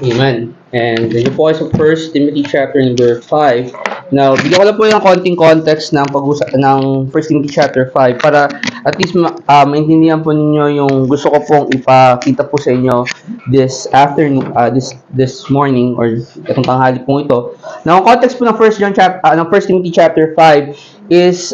Amen. And then po ay sa 1 Timothy chapter number 5. Now, bigyan ko lang po yung konting context ng pag-usap ng 1 Timothy chapter 5 para at least maintindihan po ninyo yung gusto ko pong ipakita po sa inyo this afternoon, this morning or itong tanghali po ito. Now, ang context po ng 1 Timothy chapter 5 is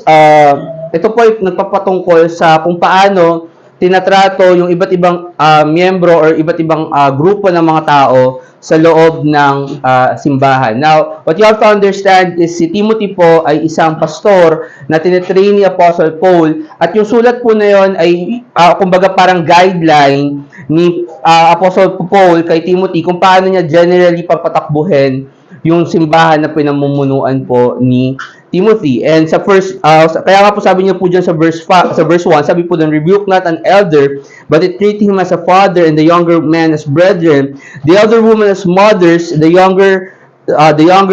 ito po ay nagpapatungkol sa kung paano tinatrato yung iba't ibang miyembro or iba't ibang grupo ng mga tao sa loob ng simbahan. Now, what you have to understand is si Timothy po ay isang pastor na tinetrain ni Apostle Paul at yung sulat po na yon ay kumbaga parang guideline ni Apostle Paul kay Timothy kung paano niya generally papatakbuhin yung simbahan na pinamumunuan po ni Timothy. And sa kaya nga po sabi niya po dyan sa verse 1, sabi po doon, rebuke not an elder, but treat him as a father, and the younger man as brethren, the elder woman as mothers, the younger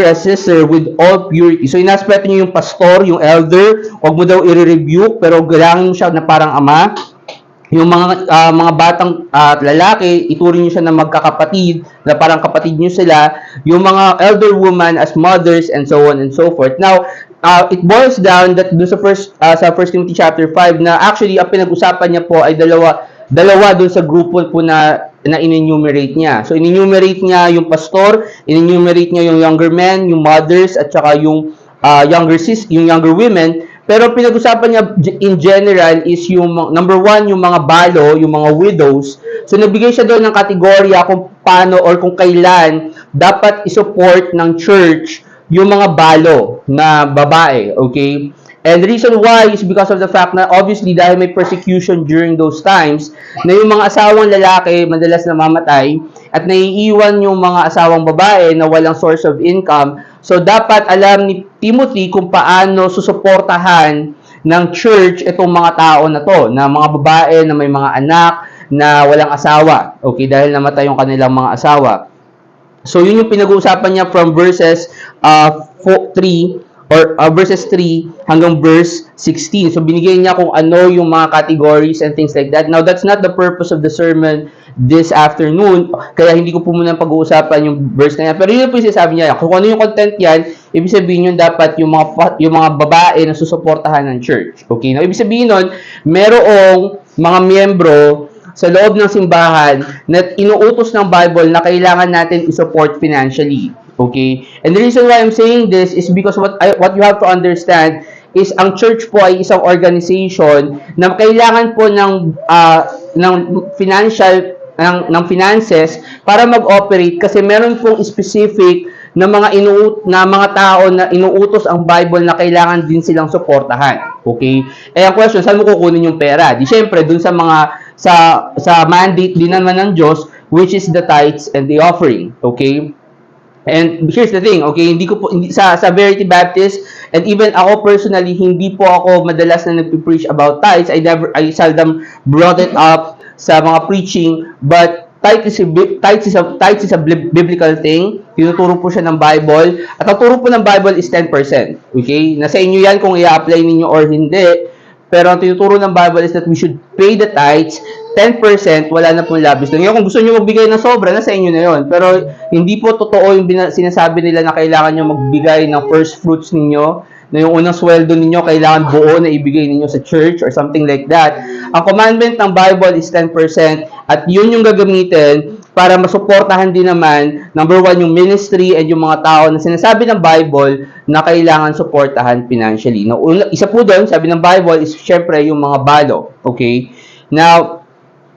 as sister with all purity. So inaspeto niyo yung pastor, yung elder, wag mo daw i-rebuke, pero galangin mo siya na parang ama. Yung mga batang lalaki, ituring niyo siya na magkakapatid, na parang kapatid niyo sila. Yung mga elder woman as mothers and so on and so forth. Now, it boils down that dun sa 1 Timothy chapter 5 na actually ang pinag-usapan niya po ay dalawa dun sa grupo po na in-enumerate niya. So, in-enumerate niya yung pastor, in-enumerate niya yung younger men, yung mothers, at saka yung younger women. Pero pinag-usapan niya in general is yung number one, yung mga balo, yung mga widows. So nagbigay siya doon ng kategorya kung paano or kung kailan dapat isupport ng church yung mga balo na babae, okay? And the reason why is because of the fact na obviously dahil may persecution during those times na yung mga asawang lalaki madalas namamatay at naiiwan yung mga asawang babae na walang source of income. So dapat alam ni Timothy kung paano susuportahan ng church itong mga tao na to, na mga babae na may mga anak na walang asawa, okay, dahil namatay yung kanilang mga asawa. So yun yung pinag-uusapan niya from verses 3 or verses 3 hanggang verse 16. So binigay niya kung ano yung mga categories and things like that. Now that's not the purpose of the sermon this afternoon, kaya hindi ko po muna pag-uusapan yung verse na yan. Pero yun po yung sinasabi niya. Kung ano yung content yan, ibig sabihin yun dapat yung mga babae na susuportahan ng church. Okay? Now ibig sabihin nun, merong mga miyembro sa loob ng simbahan na inuutos ng Bible na kailangan natin i-support financially. Okay? And the reason why I'm saying this is because what you have to understand is ang church po ay isang organization na kailangan po ng finances para mag-operate kasi meron pong specific na mga tao na inuutos ang Bible na kailangan din silang suportahan. Okay? Eh ang question, saan mo kukunin yung pera? Di syempre dun sa mandate din naman ng Diyos, which is the tithes and the offering. Okay? And here's the thing, okay, hindi sa Verity Baptist, and even ako personally, hindi po ako madalas na nagpe-preach about tithes. I seldom brought it up sa mga preaching, but tithes is a biblical thing. Tinuturo po siya ng Bible, at ang turo po ng Bible is 10%. Okay? Nasa inyo yan kung i-apply ninyo or hindi. Pero ang tinuturo ng Bible is that we should pay the tithes 10%, wala na pong labis. Ngayon, kung gusto nyo magbigay ng sobra, nasa inyo na yon. Pero hindi po totoo yung sinasabi nila na kailangan nyo magbigay ng first fruits ninyo, na yung unang sweldo ninyo kailangan buo na ibigay ninyo sa church or something like that. Ang commandment ng Bible is 10% at yun yung gagamitin para masuportahan din naman, number one, yung ministry and yung mga tao na sinasabi ng Bible na kailangan suportahan financially. Now, isa po doon, sabi ng Bible, is syempre yung mga balo. Okay? Now,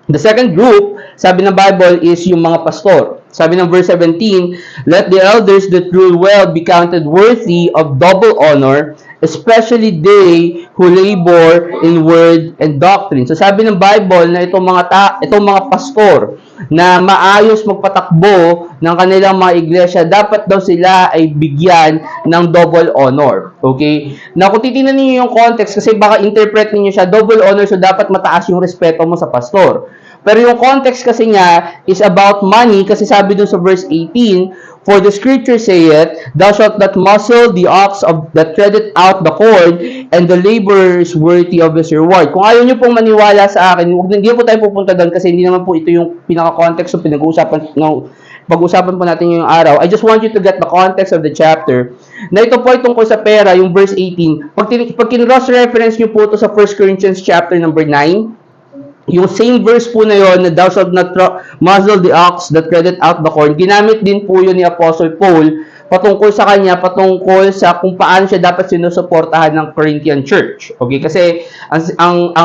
the second group, sabi ng Bible, is yung mga pastor. Sabi ng verse 17, let the elders that rule well be counted worthy of double honor, especially they who labor in word and doctrine. So sabi ng Bible na itong mga pastor na maayos magpatakbo ng kanilang mga iglesia, dapat daw sila ay bigyan ng double honor. Okay? Na kung titingnan niyo yung context, kasi baka interpret niyo siya, double honor, so dapat mataas yung respeto mo sa pastor. Pero yung context kasi nga is about money, kasi sabi dun sa verse 18, for the scripture saith, thou shalt not muzzle the ox that treadeth out the corn, and the laborer is worthy of his reward. Kung ayaw nyo pong maniwala sa akin, hindi po tayo pupunta doon kasi hindi naman po ito yung pinaka-context o pinag-uusapan ng pag-usapan po natin yung araw, I just want you to get the context of the chapter. Na ito po ay tungkol sa pera, yung verse 18. Pag kin-cross-reference nyo po ito sa 1 Corinthians chapter number 9, yung same verse po na yon na thou shalt not muzzle the ox that treadeth out the corn, ginamit din po yun ni Apostle Paul patungkol sa kanya, patungkol sa kung paano siya dapat sinusuportahan ng Corinthian church. Okay? Kasi ang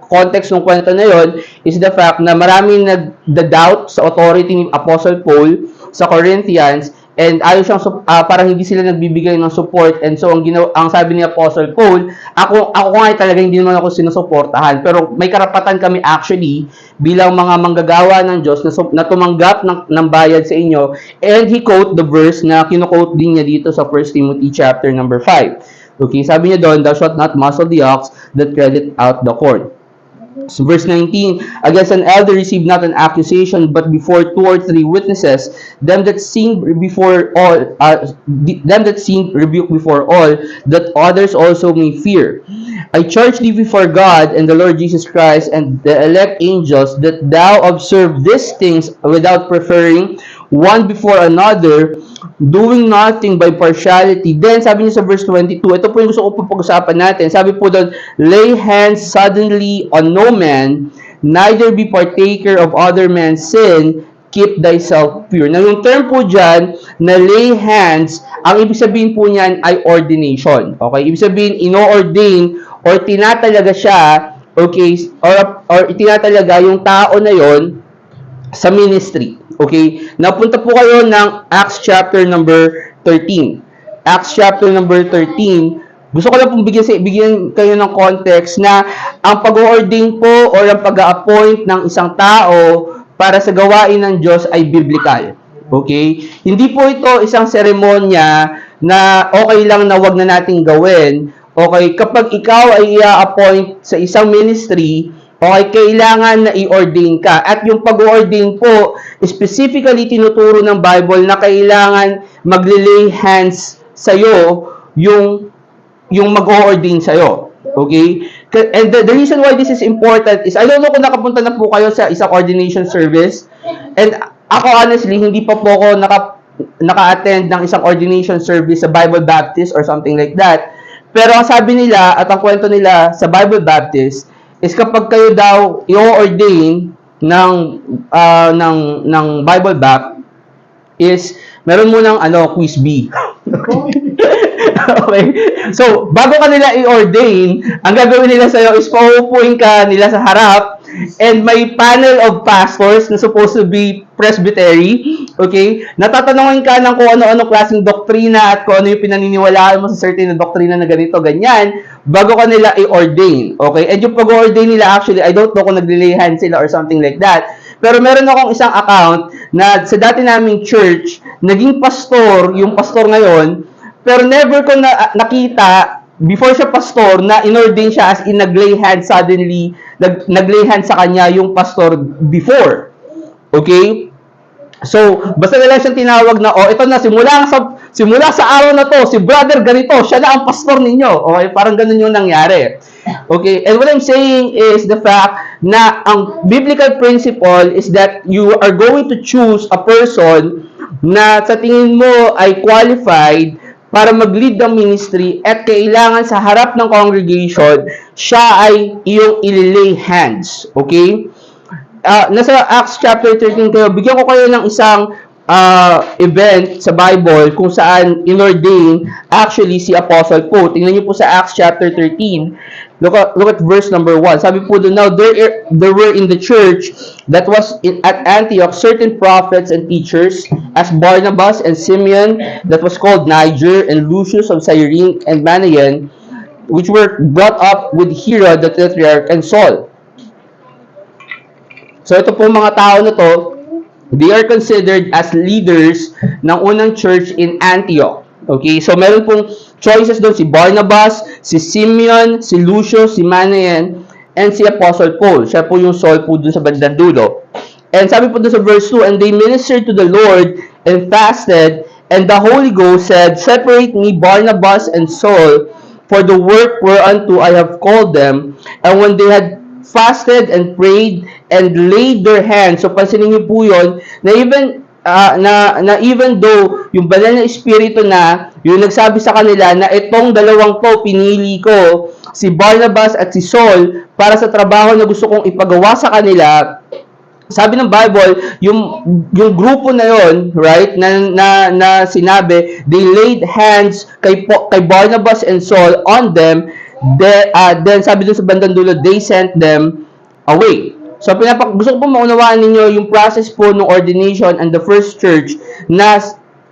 context ng kwento na yon is the fact na maraming nag-doubt sa authority ni Apostle Paul sa Corinthians, and ayaw siyang parang hindi sila nagbibigay ng support, and so ang sabi ni Apostle Paul, ako nga talaga hindi naman ako sinusuportahan, pero may karapatan kami actually bilang mga manggagawa ng Diyos na tumanggap ng bayad sa inyo. And he quote the verse na kino-quote din niya dito sa 1 Timothy chapter number 5. Okay, sabi niya doon, thou shalt not muzzle the ox that treadeth out the corn. So verse 19, against an elder receive not an accusation, but before 2 or 3 witnesses, them that sin before all, them that sin rebuke before all, that others also may fear. I charge thee before God and the Lord Jesus Christ and the elect angels, that thou observe these things without preferring one before another, doing nothing by partiality. Then, sabi niya sa verse 22, ito po yung gusto ko pag-usapan natin. Sabi po doon, lay hands suddenly on no man, neither be partaker of other man's sin, keep thyself pure. Now, yung term po dyan, na lay hands, ang ibig sabihin po niyan ay ordination. Okay? Ibig sabihin, ino-ordain or tinatalaga siya, okay, or tinatalaga yung tao na yon sa ministry. Okay? Napunta po kayo ng Acts chapter number 13. Acts chapter number 13. Gusto ko lang pong bigyan kayo ng context na ang pag-ordain po or ang pag-appoint ng isang tao para sa gawain ng Diyos ay biblical. Okay? Hindi po ito isang seremonya na okay lang na wag na nating gawin. Okay? Kapag ikaw ay i-appoint sa isang ministry, okay, kailangan na i-ordain ka. At yung pag-ordain po, specifically tinuturo ng Bible na kailangan maglilay hands sa'yo yung mag-ordain sa'yo. Okay? And the reason why this is important is, I don't know kung nakapunta na po kayo sa isang ordination service. And ako honestly, hindi pa po ako naka-attend ng isang ordination service sa Bible Baptist or something like that. Pero ang sabi nila at ang kwento nila sa Bible Baptist is kapag kayo daw i-ordain ng Bible Bap is meron mo ng quiz B. Okay. So, bago ka nila i-ordain, ang gagawin nila sa'yo is pauupuin ka nila sa harap, and may panel of pastors na supposed to be presbytery, okay? Natatanungin ka ng kung ano-ano klaseng doktrina at kung ano yung pinaniniwalaan mo sa certain na doktrina na ganito, ganyan, bago ka nila i-ordain, okay? And yung pag-ordain nila, actually, I don't know kung nag-lay hand sila or something like that, pero meron akong isang account na sa dati naming church, naging pastor, yung pastor ngayon, pero never ko nakita before siya pastor na inordain siya as in naglay hand suddenly, naglay hand sa kanya yung pastor before. Okay? So, basta na lang siyang tinawag na, ito na, simula sa araw na to, si brother ganito, siya na ang pastor ninyo. Okay? Parang ganun yung nangyari. Okay? And what I'm saying is the fact na ang biblical principle is that you are going to choose a person na sa tingin mo ay qualified para mag-lead ng ministry at kailangan sa harap ng congregation, siya ay iyong ililay hands. Okay? Nasa Acts chapter 13 kayo, bigyan ko kayo ng isang event sa Bible kung saan inordain actually si Apostle Paul. Tingnan niyo po sa Acts chapter 13. Look at verse number 1. Sabi po doon, now there were in the church that was at Antioch certain prophets and teachers, as Barnabas and Simeon, that was called Niger, and Lucius of Cyrene and Manaen, which were brought up with Herod the Tetrarch and Saul. So ito po mga tao na to, they are considered as leaders ng unang church in Antioch. Okay, so meron pong choices doon si Barnabas, si Simeon, si Lucius, si Manaen, and si Apostle Paul. Siya po yung Saul po doon sa bandang dulo. And sabi po doon sa verse 2, and they ministered to the Lord and fasted, and the Holy Ghost said, separate me Barnabas and Saul for the work whereunto I have called them. And when they had fasted and prayed and laid their hands, so pansinin niyo po yun, na even na even though yung banal na espiritu na yung nagsabi sa kanila na itong dalawang to pinili ko, si Barnabas at si Saul, para sa trabaho na gusto kong ipagawa sa kanila. Sabi ng Bible, yung grupo na yon, right, na sinabi, they laid hands kay Barnabas and Saul on them. Then sabi dun sa bandang dulo, they sent them away. So, gusto ko po maunawaan ninyo yung process po ng ordination and the first church na,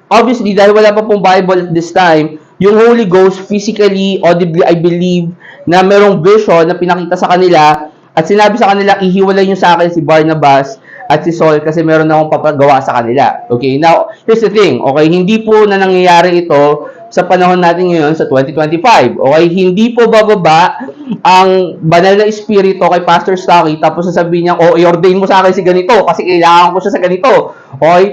obviously, dahil wala pa pong Bible at this time, yung Holy Ghost physically, audibly, I believe, na merong vision na pinakita sa kanila at sinabi sa kanila, ihiwalay nyo sa akin si Barnabas at si Saul kasi meron na akong papagawa sa kanila. Okay, now, here's the thing. Okay, hindi po na nangyayari ito sa panahon natin ngayon sa 2025. Okay, hindi po bababa ang banal na espiritu kay Pastor Stocky tapos sasabihin niya, i-ordain mo sa akin si ganito kasi kailangan ko siya sa ganito. Okay,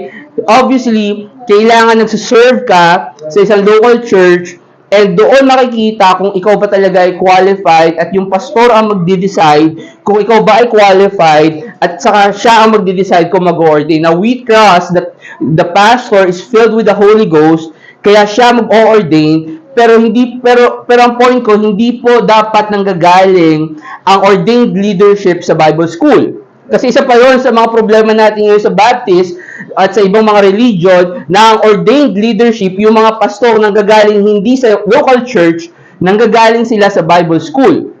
obviously, kailangan nagsiserve ka sa isang local church and doon makikita kung ikaw ba talaga ay qualified at yung pastor ang magde-decide kung ikaw ba ay qualified at saka siya ang magde-decide kung mag-ordain. Now, we trust that the pastor is filled with the Holy Ghost kaya siya mag-ordain, pero ang point ko, hindi po dapat nanggagaling ang ordained leadership sa Bible school. Kasi isa pa yun sa mga problema natin ngayon sa Baptist at sa ibang mga religion na ang ordained leadership, yung mga pastor nanggagaling hindi sa local church, nanggagaling sila sa Bible school.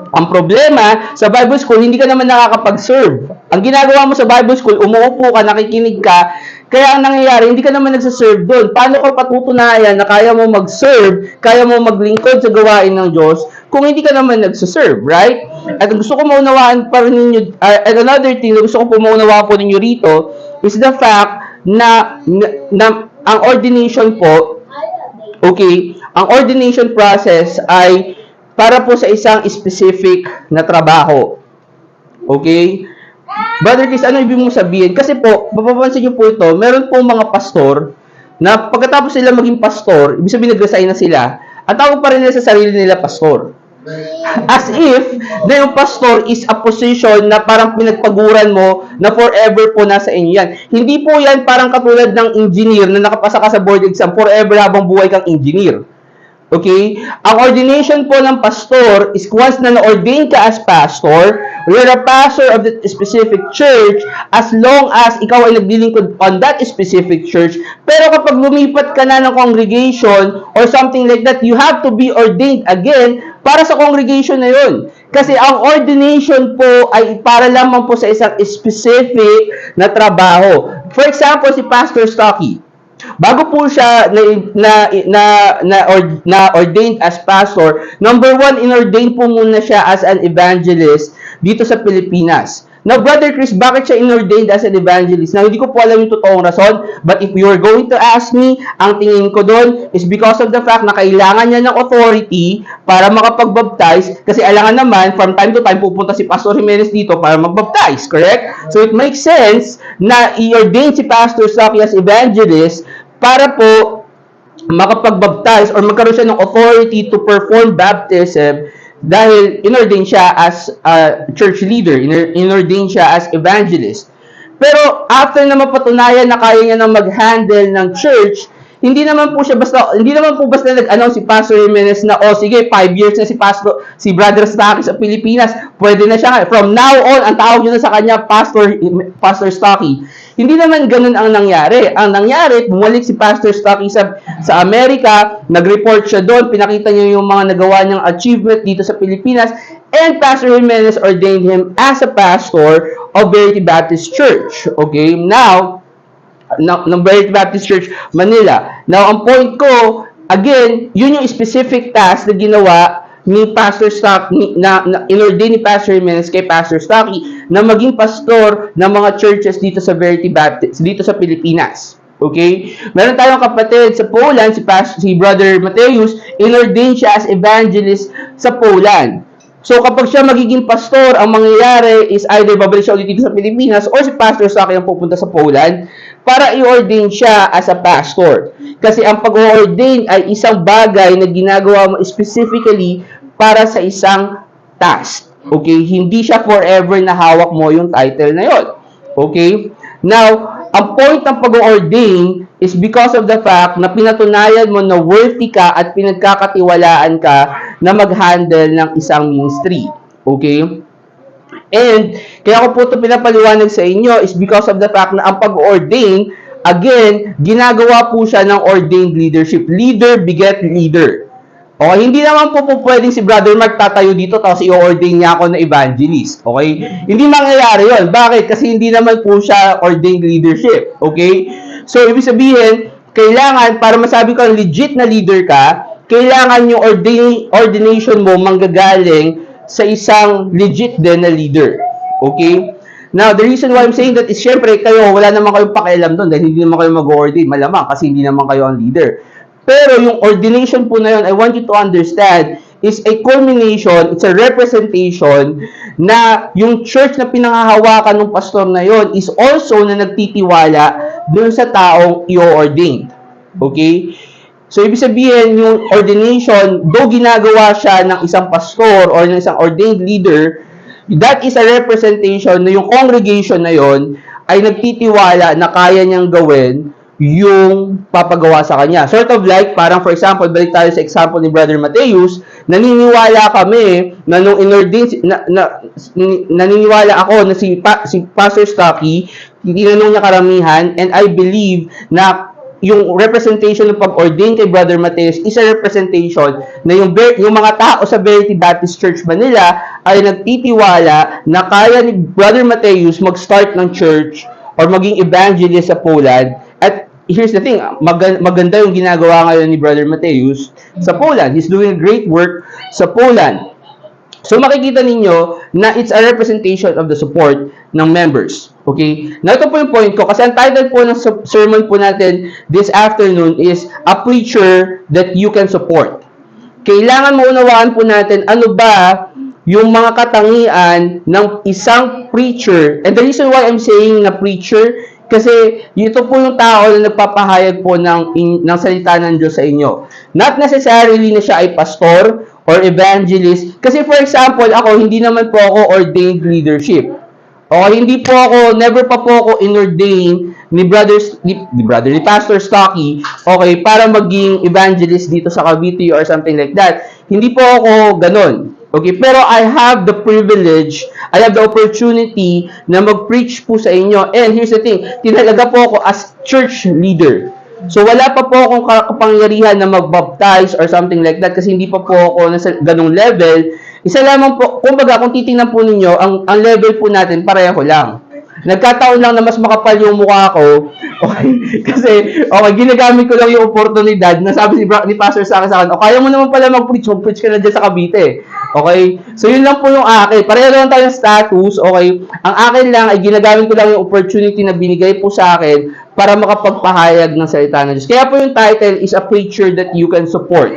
Ang problema, sa Bible school, hindi ka naman nakakapag-serve. Ang ginagawa mo sa Bible school, umuupo ka, nakikinig ka, kaya ang nangyayari, hindi ka naman nagsaserve doon. Paano ka patutunayan na kaya mo mag-serve, kaya mo maglingkod sa gawain ng Diyos, kung hindi ka naman nagsaserve, right? At gusto ko maunawaan pa rin ninyo, and another thing na gusto ko po maunawaan po ninyo rito, is the fact na ang ordination po, okay, ang ordination process ay para po sa isang specific na trabaho. Okay? Brother Chris, ano ibig mong sabihin? Kasi po, mapapansin nyo po ito, meron pong mga pastor na pagkatapos sila maging pastor, ibig sabihin nag-resign na sila, at tawag pa rin nila sa sarili nila pastor. As if na yung pastor is a position na parang pinagpaguran mo na forever po nasa inyo yan. Hindi po yan parang katulad ng engineer na nakapasa ka sa board exam, forever habang buhay kang engineer. Okay? Ang ordination po ng pastor is once na na-ordain ka as pastor, you're a pastor of the specific church as long as ikaw ay naglilingkod on that specific church. Pero kapag lumipat ka na ng congregation or something like that, you have to be ordained again para sa congregation na yun. Kasi ang ordination po ay para lamang po sa isang specific na trabaho. For example, si Pastor Stocky. Bago po siya na ordained as pastor, number one, inordain po muna siya as an evangelist dito sa Pilipinas. Now, Brother Chris, bakit siya inordained as an evangelist? Now, hindi ko po alam yung totoong rason, but if you are going to ask me, ang tingin ko doon is because of the fact na kailangan niya ng authority para makapag-baptize, kasi alangan naman, from time to time, pupunta si Pastor Jimenez dito para mag-baptize, correct? So, it makes sense na i-ordain si Pastor Stocky as evangelist para po makapag-baptize or magkaroon siya ng authority to perform baptism dahil inordain siya as a church leader, inordain siya as evangelist. Pero after na mapatunayan na kaya niya nang mag-handle ng church, hindi naman po basta nag-announce si Pastor Jimenez na sige, 5 years na si Brother Stocky sa Pilipinas, pwede na siya. From now on, ang tawag niyo na sa kanya Pastor Stocky. Hindi naman ganun ang nangyari. Ang nangyari, bumalik si Pastor Stocky sa Amerika, nag-report siya doon, pinakita niya yung mga nagawa niyang achievement dito sa Pilipinas, and Pastor Jimenez ordained him as a pastor of Verity Baptist Church. Okay, now, ng Verity Baptist Church, Manila. Now, ang point ko, again, yun yung specific task na ginawa ni Pastor Stocky, na inordain ni Pastor Jimenez kay Pastor Stocky na maging pastor ng mga churches dito sa Verity Baptist, dito sa Pilipinas. Okay? Meron tayong kapatid sa Poland, si Brother Mateus, inordain siya as evangelist sa Poland. So, kapag siya magiging pastor, ang mangyayari is either babalik siya ulit dito sa Pilipinas or si Pastor Stocky ang pupunta sa Poland para i-ordain siya as a pastor. Kasi ang pag-ordain ay isang bagay na ginagawa mo specifically para sa isang task. Okay? Hindi siya forever na hawak mo yung title na yon. Okay? Now, ang point ng pag-ordain is because of the fact na pinatunayan mo na worthy ka at pinagkakatiwalaan ka na mag-handle ng isang ministry. Okay? And, kaya ko po ito pinapaliwanag sa inyo is because of the fact na ang pag-ordain, again, ginagawa po siya ng ordained leadership. Leader beget leader. Okay, hindi naman po pwedeng si Brother Mark tatayo dito tapos i-ordain niya ako na evangelist. Okay? Hindi mangyayari yon. Bakit? Kasi hindi naman po siya ordained leadership. Okay? So, ibig sabihin, kailangan, para masabi ko legit na leader ka, kailangan yung ordination mo manggagaling sa isang legit din na leader. Okay? Now, the reason why I'm saying that is, syempre, kayo, wala naman kayong pakialam doon dahil hindi naman kayo mag-ordain. Malamang kasi hindi naman kayo ang leader. Pero yung ordination po na yun, I want you to understand, is a culmination, it's a representation na yung church na pinangahawakan ng pastor na yon is also na nagtitiwala dun sa taong i-ordain. Okay? So, ibig sabihin, yung ordination, though ginagawa siya ng isang pastor or ng isang ordained leader, that is a representation na yung congregation na yon ay nagtitiwala na kaya niyang gawin yung papagawa sa kanya. Sort of like, parang for example, balik tayo sa example ni Brother Mateus, naniniwala kami na nung inordain, naniniwala ako na si Pastor Stocky, tinanong niya karamihan, and I believe na yung representation ng pag-ordain kay Brother Mateus is a representation na yung mga tao sa Verity Baptist Church Manila ay nagtitiwala na kaya ni Brother Mateus mag-start ng church or maging evangelist sa Poland. At here's the thing, maganda yung ginagawa ngayon ni Brother Mateus sa Poland. He's doing great work sa Poland. So makikita ninyo na it's a representation of the support ng members. Okay? Now ito po yung point ko kasi ang title po ng sermon po natin this afternoon is A Preacher That You Can Support. Kailangan maunawaan po natin ano ba yung mga katangian ng isang preacher. And the reason why I'm saying na preacher, kasi ito po yung tao na nagpapahayag po ng salita ng Diyos sa inyo. Not necessarily na siya ay pastor or evangelist. Kasi for example, ako, hindi naman po ako ordained leadership. Okay, hindi po ako, never pa po ako inordain ni Pastor Stocky, okay, para maging evangelist dito sa Cavite or something like that. Hindi po ako ganun. Okay, pero I have the privilege, I have the opportunity na mag-preach po sa inyo. And here's the thing, tinalaga po ako as church leader. So wala pa po akong kapangyarihan na mag-baptize or something like that kasi hindi pa po ako nasa ganung level. Isa lamang po, kumbaga kung titingnan po ninyo, ang level po natin pareho lang. Nagkataon lang na mas makapal yung mukha ko. Okay? Kasi, okay, ginagamit ko lang yung oportunidad na sabi ni Pastor sa akin, kaya mo naman pala mag-preach ka na dyan sa Cavite. Okay? So, yun lang po yung akin. Pareho lang tayong status. Okay? Ang akin lang ay ginagamit ko lang yung opportunity na binigay po sa akin para makapagpahayag ng salita ng Diyos. Kaya po yung title is A Preacher That You Can Support.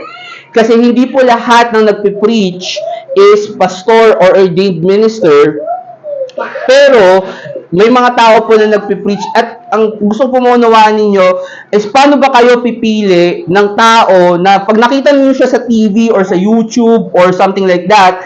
Kasi hindi po lahat ng nagpipreach is pastor or ordained minister, pero may mga tao po na nagpipreach at ang gusto po maunawaan ninyo is paano ba kayo pipili ng tao na pag nakita niyo siya sa TV or sa YouTube or something like that,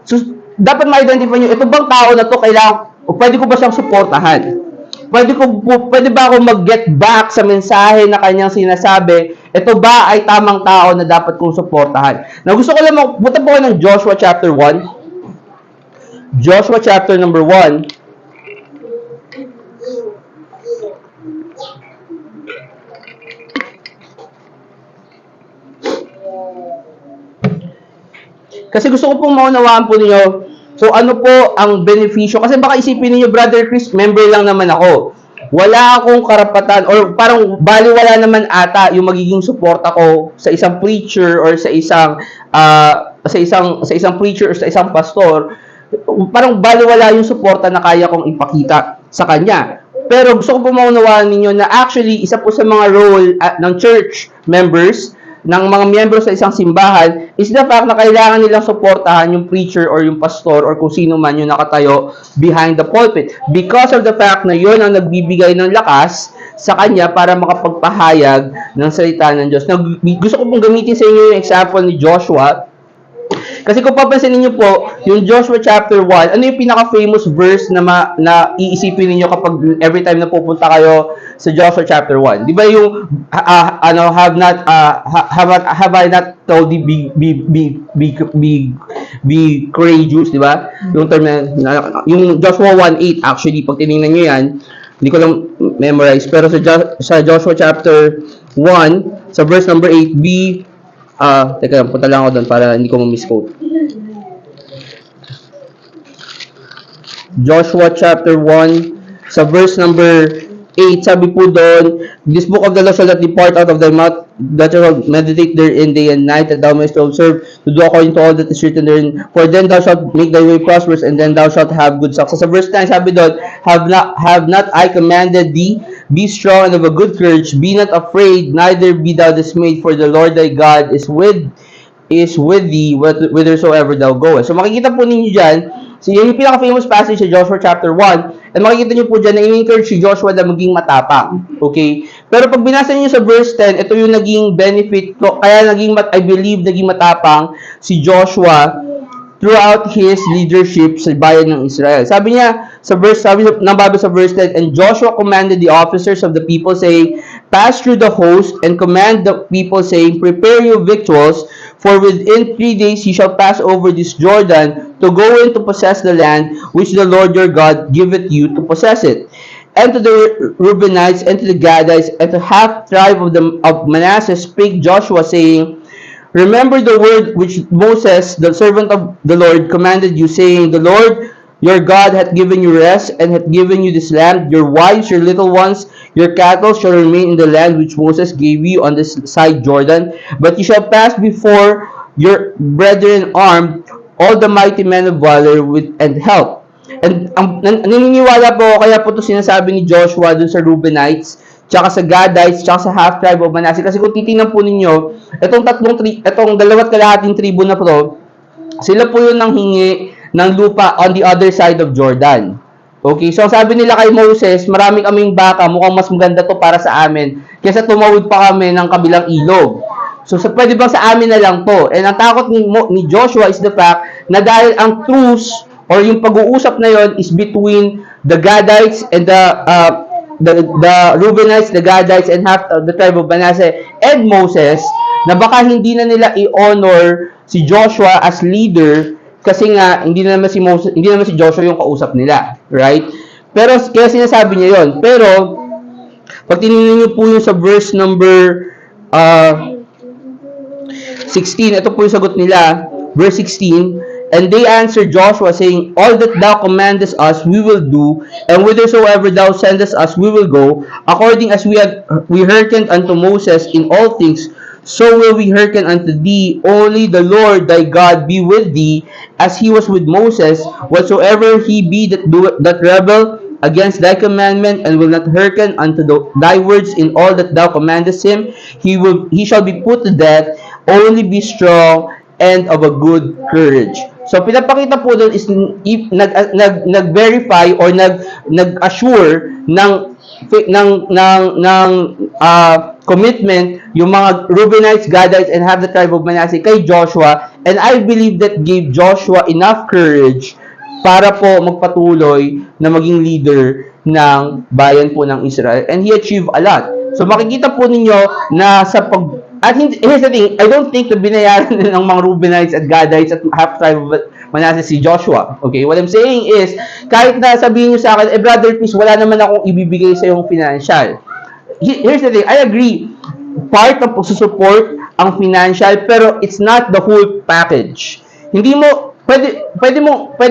so, dapat ma-identify niyo, ito bang tao na to kailangan, pwede ko ba siyang suportahan? Pwede ba ako mag-get back sa mensahe na kanyang sinasabi? Ito ba ay tamang tao na dapat kong suportahan? Na gusto ko lang punta po ng Joshua chapter 1. Joshua chapter number 1. Kasi gusto ko pong maunawaan po ninyo, so ano po ang benepisyo? Kasi baka isipin niyo, Brother Chris, member lang naman ako. Wala akong karapatan or parang baliwala naman ata yung magiging suporta ko sa isang preacher or sa isang preacher or sa isang pastor. Parang baliwala yung suporta na kaya kong ipakita sa kanya. Pero gusto ko po maunawaan ninyo na actually isa po sa mga role ng church members, ng mga miyembro sa isang simbahan is the fact na kailangan nilang suportahan yung preacher or yung pastor or kung sino man yung nakatayo behind the pulpit because of the fact na yun ang nagbibigay ng lakas sa kanya para makapagpahayag ng salita ng Diyos. Now, gusto ko pong gamitin sa inyo yung example ni Joshua Kasi kung papansinin niyo po, yung Joshua chapter 1, ano yung pinaka-famous verse na iisipin niyo kapag every time na pupunta kayo sa Joshua chapter 1? Di ba yung have I not told thee be courageous, di ba? Yung term yung Joshua 1:8 actually pag tiningnan niyo yan, hindi ko lang memorize, pero sa Joshua chapter 1 sa verse number 8, teka lang, punta lang ako doon para hindi ko ma-misquote. Joshua chapter 1 sa verse number 8, sabi po doon, this book of the law shall not depart out of thy mouth, that thou shalt meditate therein day and night, that thou mayest observe to do according to all that is written therein. For then thou shalt make thy way prosperous, and then thou shalt have good success. Sa verse 9, sabi doon, have not I commanded thee, be strong and of a good courage, be not afraid, neither be thou dismayed, for the Lord thy God is with thee whithersoever thou goest. So makikita po ninyo dyan, so yung pinaka-famous passage sa Joshua chapter 1, and makikita nyo po dyan na in-encourage si Joshua na maging matapang. Okay? Pero pag binasa nyo sa verse 10, ito yung naging benefit ko, kaya I believe naging matapang si Joshua throughout his leadership sa bayan ng Israel. Sabi niya, sabi ng Bible sa verse 10, and Joshua commanded the officers of the people, saying, pass through the host, and command the people, saying, prepare your victuals, for within 3 days ye shall pass over this Jordan, to go in to possess the land, which the Lord your God giveth you to possess it. And to the Reubenites, and to the Gadites, and to half tribe of Manasseh spake Joshua, saying, remember the word which Moses, the servant of the Lord, commanded you, saying, the Lord your God hath given you rest, and hath given you this land. Your wives, your little ones, your cattle shall remain in the land which Moses gave you on this side Jordan. But ye shall pass before your brethren armed, all the mighty men of valor and help. And naniniwala po, kaya po ito sinasabi ni Joshua dun sa Reubenites, tsaka sa Gadites, tsaka sa half-tribe of Manasseh. Kasi kung titingnan po ninyo, itong dalawat kalahating tribo na po, sila po yung nanghingi ng lupa on the other side of Jordan. Okay, so sabi nila kay Moses, marami kaming baka, mukhang mas maganda to para sa amin, kaysa tumawid pa kami ng kabilang ilog. So pwede bang sa amin na lang po? And ang takot ni Joshua is the fact na dahil ang truce or yung pag-uusap na yon is between the Gadites and the Reubenites, the Gadites, and half the tribe of Manasseh and Moses, na baka hindi na nila i-honor si Joshua as leader kasi nga hindi naman si Joshua yung kausap nila, right? Pero kaya sinasabi niya yon. Pero pag tinignan niyo po yung sa verse number 16, ito po yung sagot nila, verse 16. And they answered Joshua, saying, all that thou commandest us, we will do, and whithersoever thou sendest us, we will go, according as we hearkened unto Moses in all things, so will we hearken unto thee. Only the Lord thy God be with thee, as he was with Moses. Whatsoever he be that rebel against thy commandment, and will not hearken unto thy words in all that thou commandest him, he shall be put to death. Only be strong and of a good courage. So pinapakita po doon is nag-verify or nag-assure ng commitment yung mga Reubenites, Gadites, and half the tribe of Manasseh kay Joshua, and I believe that gave Joshua enough courage para po magpatuloy na maging leader ng bayan po ng Israel, and he achieved a lot. So makikita po ninyo na at here's the thing, I don't think na binayaran ng mga Reubenites at Gadites at half tribe of Manasseh si Joshua. Okay, what I'm saying is, kahit na sabihin nyo sa akin, brother, please, wala naman akong ibibigay sa yung financial. Here's the thing, I agree, part of pagsusupport ang financial, pero it's not the whole package. Hindi mo, pwede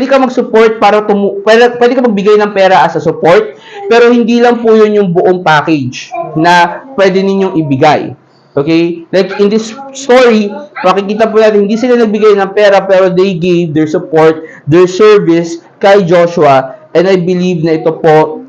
ka mag-support pwede ka magbigay ng pera as a support, pero hindi lang po yun yung buong package na pwede ninyong ibigay. Okay? Like in this story, makikita po natin, hindi sila nagbigay ng pera, pero they gave their support, their service kay Joshua, and I believe na ito po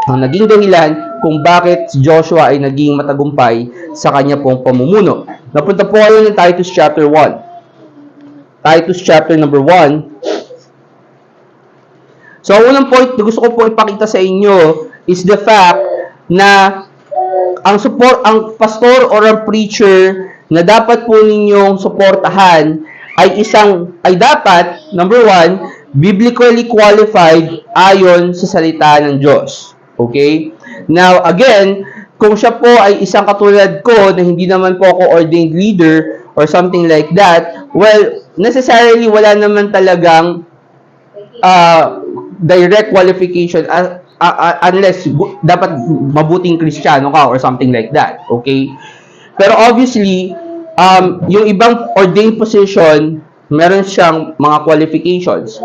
ang naging dahilan kung bakit si Joshua ay naging matagumpay sa kanya pong pamumuno. Napunta po kayo ng Titus chapter 1. Titus chapter number 1. So, ang unang point na gusto ko po ipakita sa inyo is the fact na ang pastor or ang preacher na dapat po ninyong suportahan ay dapat, number one, biblically qualified ayon sa salita ng Diyos. Okay? Now, again, kung siya po ay isang katulad ko na hindi naman po ako ordained leader or something like that, well, necessarily wala naman talagang direct qualification unless dapat mabuting Kristiyano ka or something like that. Okay? Pero obviously, yung ibang ordained position, meron siyang mga qualifications.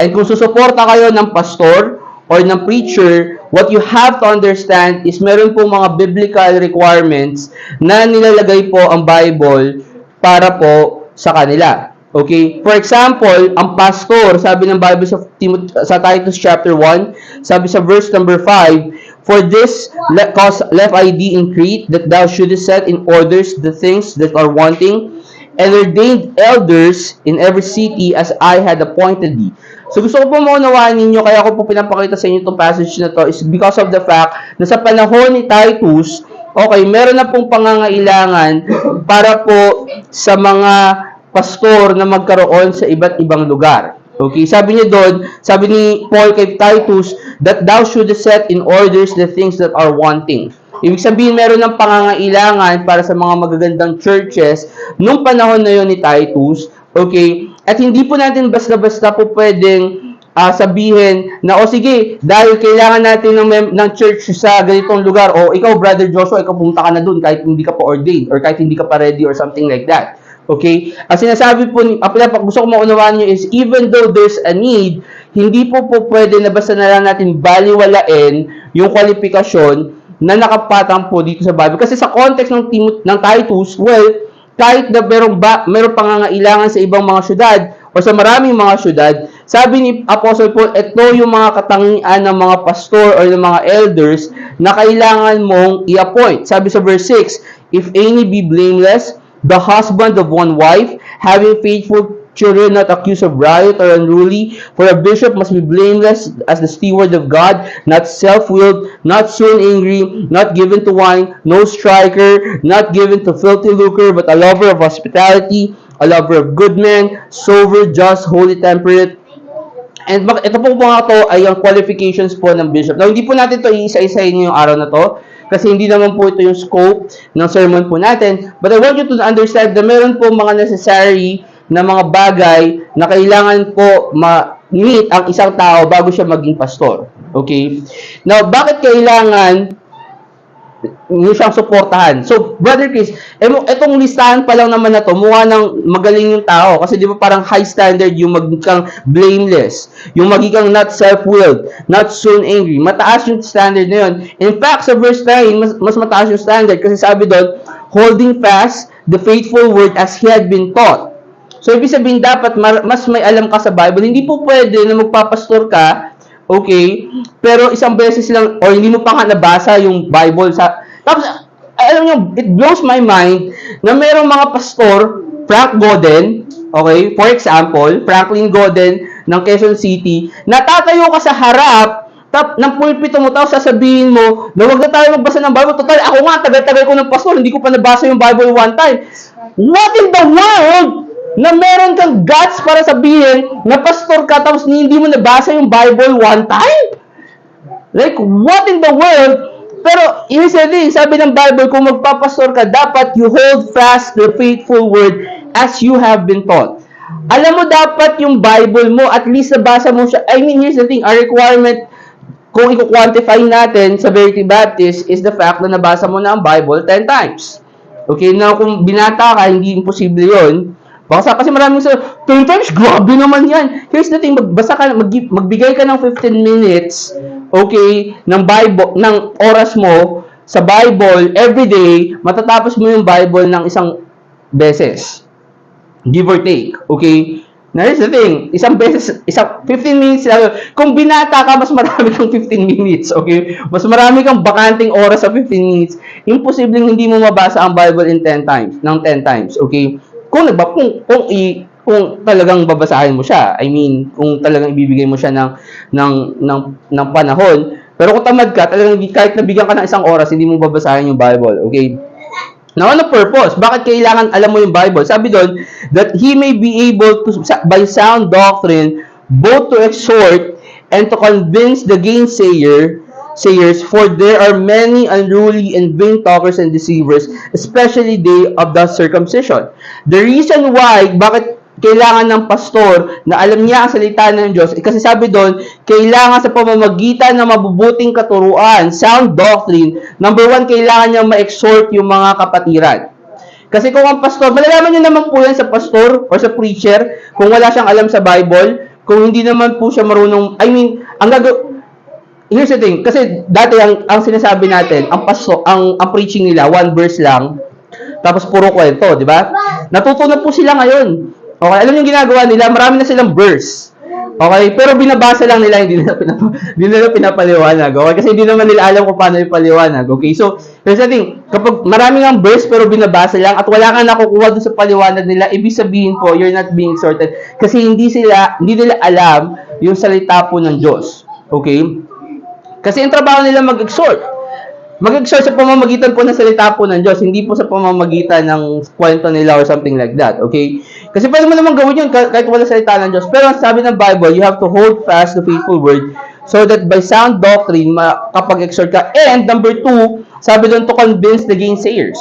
And kung susuporta kayo ng pastor or ng preacher, what you have to understand is meron pong mga biblical requirements na nilalagay po ang Bible para po sa kanila. Okay? For example, ang pastor, sabi ng Bible sa Titus chapter 1, sabi sa verse number 5, "For this cause left I thee in Crete, that thou shouldest set in orders the things that are wanting, and ordained elders in every city as I had appointed thee." So gusto ko po maunawaan ninyo, kaya ko po pinapakita sa inyo itong passage na to is because of the fact na sa panahon ni Titus, okay, meron na pong pangangailangan para po sa mga pastor na magkaroon sa iba't ibang lugar. Okay, sabi niya doon, sabi ni Paul kay Titus, that thou shouldest set in orders the things that are wanting. Ibig sabihin, meron ng pangangailangan para sa mga magagandang churches nung panahon na yon ni Titus. Okay, at hindi po natin basta-basta po pwedeng sabihin na, o sige, dahil kailangan natin ng church sa ganitong lugar, o ikaw, Brother Joshua, ikaw pumunta ka na doon kahit hindi ka pa ordained or kahit hindi ka pa ready or something like that. Okay? Ang sinasabi po, gusto ko maunawaan nyo is, even though there's a need, hindi po pwede na basta na lang natin baliwalain yung kwalifikasyon na nakapatang po dito sa Bible. Kasi sa context ng Titus, well, kahit na merong pangangailangan sa ibang mga syudad o sa maraming mga syudad, sabi ni Apostle Paul, ito yung mga katangian ng mga pastor or ng mga elders na kailangan mong i-appoint. Sabi sa verse 6, "If any be blameless, the husband of one wife, having faithful children, not accused of riot or unruly. For a bishop must be blameless as the steward of God, not self-willed, not soon angry, not given to wine, no striker, not given to filthy lucre, but a lover of hospitality, a lover of good men, sober, just, holy, temperate." And ito po mga to ay ang qualifications po ng bishop. Now, hindi po natin to iisa-isahin ngayong araw na to, kasi hindi naman po ito yung scope ng sermon po natin. But I want you to understand na meron po mga necessary na mga bagay na kailangan po ma-meet ang isang tao bago siya maging pastor. Okay? Now, bakit kailangan nyo siyang suportahan? So, Brother Chris, etong listahan pa lang naman na to, mukha ng magaling yung tao. Kasi di ba parang high standard yung maging kang blameless, yung maging kang not self-willed, not soon angry. Mataas yung standard na yun. In fact, sa verse 9, mas mataas yung standard kasi sabi doon, holding fast the faithful word as he had been taught. So, ibig sabihin, dapat mas may alam ka sa Bible. Hindi po pwede na magpapastor ka, okay, pero isang beses lang, or hindi mo pa nga nabasa yung Bible sa... Tapos, alam nyo, it blows my mind na merong mga pastor, Frank Godden, okay, for example, Franklin Godden ng Quezon City, natatayo ka sa harap ng pulpito mo, tapos sasabihin mo na huwag na tayo magbasa ng Bible. Total, ako nga, tagal-tagal ko ng pastor, hindi ko pa nabasa yung Bible one time. What in the world? Na meron kang guts para sabihin na pastor ka tapos hindi mo nabasa yung Bible one time? Like, what in the world? Pero, sabi ng Bible, kung magpapastor ka, dapat you hold fast the faithful word as you have been taught. Alam mo, dapat yung Bible mo, at least nabasa mo siya. I mean, here's the thing, our requirement, kung i-quantify natin sa Verity Baptist, is the fact na nabasa mo na ang Bible 10 times. Okay, now kung binata ka, hindi imposible yun. Baka kasi maraming sa 10 times, grabe naman yan. Here's the thing, magbigay ka ng 15 minutes, okay, ng Bible, ng oras mo sa Bible every day, matatapos mo yung Bible ng isang beses. Give or take, okay? Now, here's the thing, isang 15 minutes lang. Kung binata ka, mas marami kang 15 minutes, okay? Mas marami kang bakanting oras sa 15 minutes. Imposibleng hindi mo mabasa ang Bible in 10 times, okay? Kung talagang babasahin mo siya, I mean, kung talagang ibibigay mo siya ng panahon. Pero kung tamad ka, talagang kahit nabigyan ka ng isang oras, hindi mo babasahin yung Bible, okay? Now, ano purpose? Bakit kailangan alam mo yung Bible? Sabi doon, that he may be able to, by sound doctrine, both to exhort and to convince the sayers, for there are many unruly and vain talkers and deceivers, especially they of the circumcision. The reason why, bakit kailangan ng pastor na alam niya ang salita ng Diyos, kasi sabi doon, kailangan sa pamamagitan ng mabubuting katuruan, sound doctrine, number one, kailangan niya ma-exhort yung mga kapatiran. Kasi kung ang pastor, malalaman niyo naman po yan sa pastor or sa preacher, kung wala siyang alam sa Bible, kung hindi naman po siya marunong, here's the thing, kasi dati ang sinasabi natin, ang pastor, ang preaching nila, one verse lang, tapos puro kwento, di ba? Natuto na po sila ngayon. Okay, alam niyo yung ginagawa nila, marami na silang verse. Okay, pero binabasa lang nila, hindi nila pinapaliwanag. Okay, kasi hindi naman nila alam kung paano ipaliwanag. Okay, so, here's the thing, kapag marami ng verse pero binabasa lang at wala kang nakukuha dun sa paliwanag nila, ibig sabihin po, you're not being exhorted. Kasi hindi nila alam yung salita po ng Diyos. Okay? Kasi yung trabaho nila mag-exhort. Mag-exhort sa pamamagitan po ng salita po ng Diyos, hindi po sa pamamagitan ng kwento nila or something like that, okay? Kasi pwede mo naman gawin yun kahit wala salita ng Diyos. Pero ang sabi ng Bible, you have to hold fast the faithful word so that by sound doctrine, makapag-exhort ka. And number two, sabi doon to convince the gainsayers.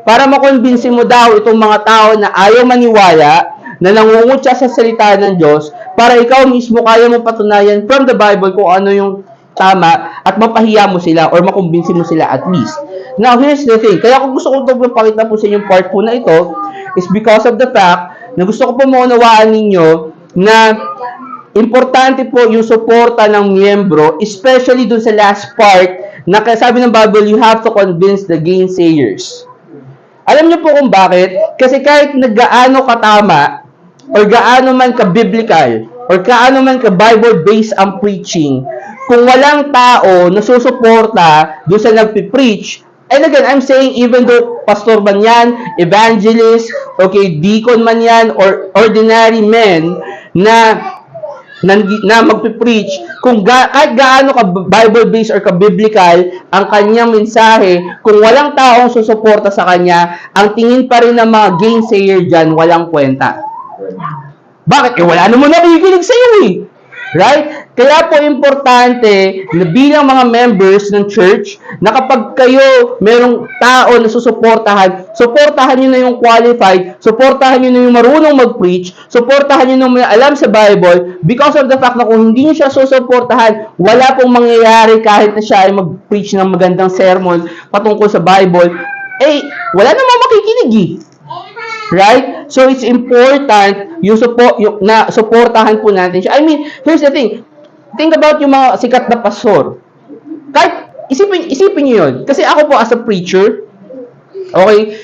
Para makonvince mo daw itong mga tao na ayaw maniwala, na nangungutya sa salita ng Diyos, para ikaw mismo kaya mo patunayan from the Bible kung ano yung tama at mapahiya mo sila or makumbinsi mo sila at least. Now, here's the thing. Kaya kung gusto ko itong pakita po sa inyong part po na ito is because of the fact na gusto ko po maunawaan ninyo na importante po yung suporta ng miyembro, especially dun sa last part na sabi ng Bible, you have to convince the gainsayers. Alam niyo po kung bakit? Kasi kahit nagaano katama or gaano man ka-biblical or gaano man ka-Bible-based ang preaching, kung walang tao na susuporta doon sa nagpipreach, and again, I'm saying even though pastor man yan, evangelist, okay, deacon man yan, or ordinary men na magpipreach, kung kahit gaano ka Bible-based or ka-biblical ang kanyang mensahe, kung walang taong susuporta sa kanya, ang tingin pa rin ng mga gainsayer dyan, walang kwenta. Bakit? Wala naman nakikinig sa iyo eh. Right? Kaya po importante na bilang mga members ng church na kapag kayo merong tao na susuportahan, suportahan nyo na yung qualified, suportahan nyo na yung marunong mag-preach, suportahan nyo na may alam sa Bible because of the fact na kung hindi nyo siya susuportahan, wala pong mangyayari kahit na siya ay mag-preach ng magandang sermon patungkol sa Bible, wala namang makikinig eh. Right? So, it's important yung suportahan po natin siya. I mean, here's the thing. Think about yung mga sikat na pastor. Kahit, isipin nyo yun. Kasi ako po as a preacher, okay,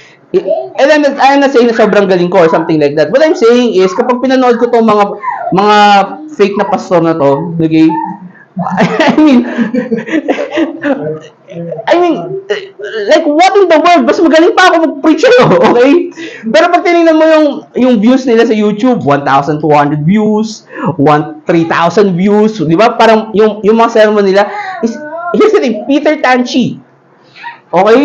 and I'm not saying na sobrang galing ko or something like that. What I'm saying is, kapag pinanood ko tong mga fake na pastor na to, okay, I mean, like, what in the world? Mas magaling pa ako mag-preach okay? Pero pag tinignan mo yung views nila sa YouTube, 1,200 views, 3,000 views, di ba? Parang yung mga sermon nila, here's the thing, Peter Tanchi. Okay?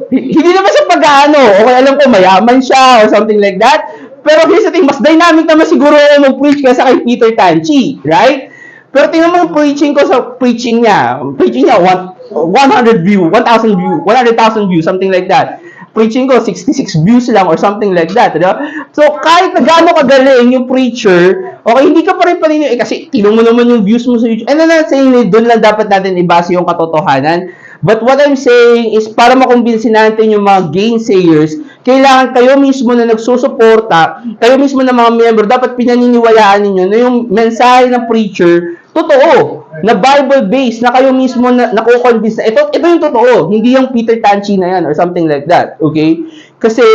Hindi naman sa pag-ano, okay, alam ko, mayaman siya or something like that. Pero here's the thing, mas dynamic naman siguro yung mag-preach kaysa kay Peter Tanchi, right? Pero tingnan mo yung preaching ko sa preaching niya. Preaching niya, 100 views, 1,000 views, 100,000 views, something like that. Preaching ko, 66 views lang or something like that. Diba? So, kahit na gaano kagaling yung preacher, okay, hindi ka pa rin paniniwala. Kasi, tingnan mo naman yung views mo sa YouTube. And I'm not saying doon lang dapat natin ibase yung katotohanan. But what I'm saying is, para makumbinsin natin yung mga gainsayers, kailangan kayo mismo na nagsusuporta, kayo mismo na mga miyembro, dapat pinaniniwalaan ninyo na yung mensahe ng preacher, totoo, na Bible-based, na kayo mismo na nakukonvince na ito yung totoo, hindi yung Peter Tanchi na yan or something like that, okay? Kasi,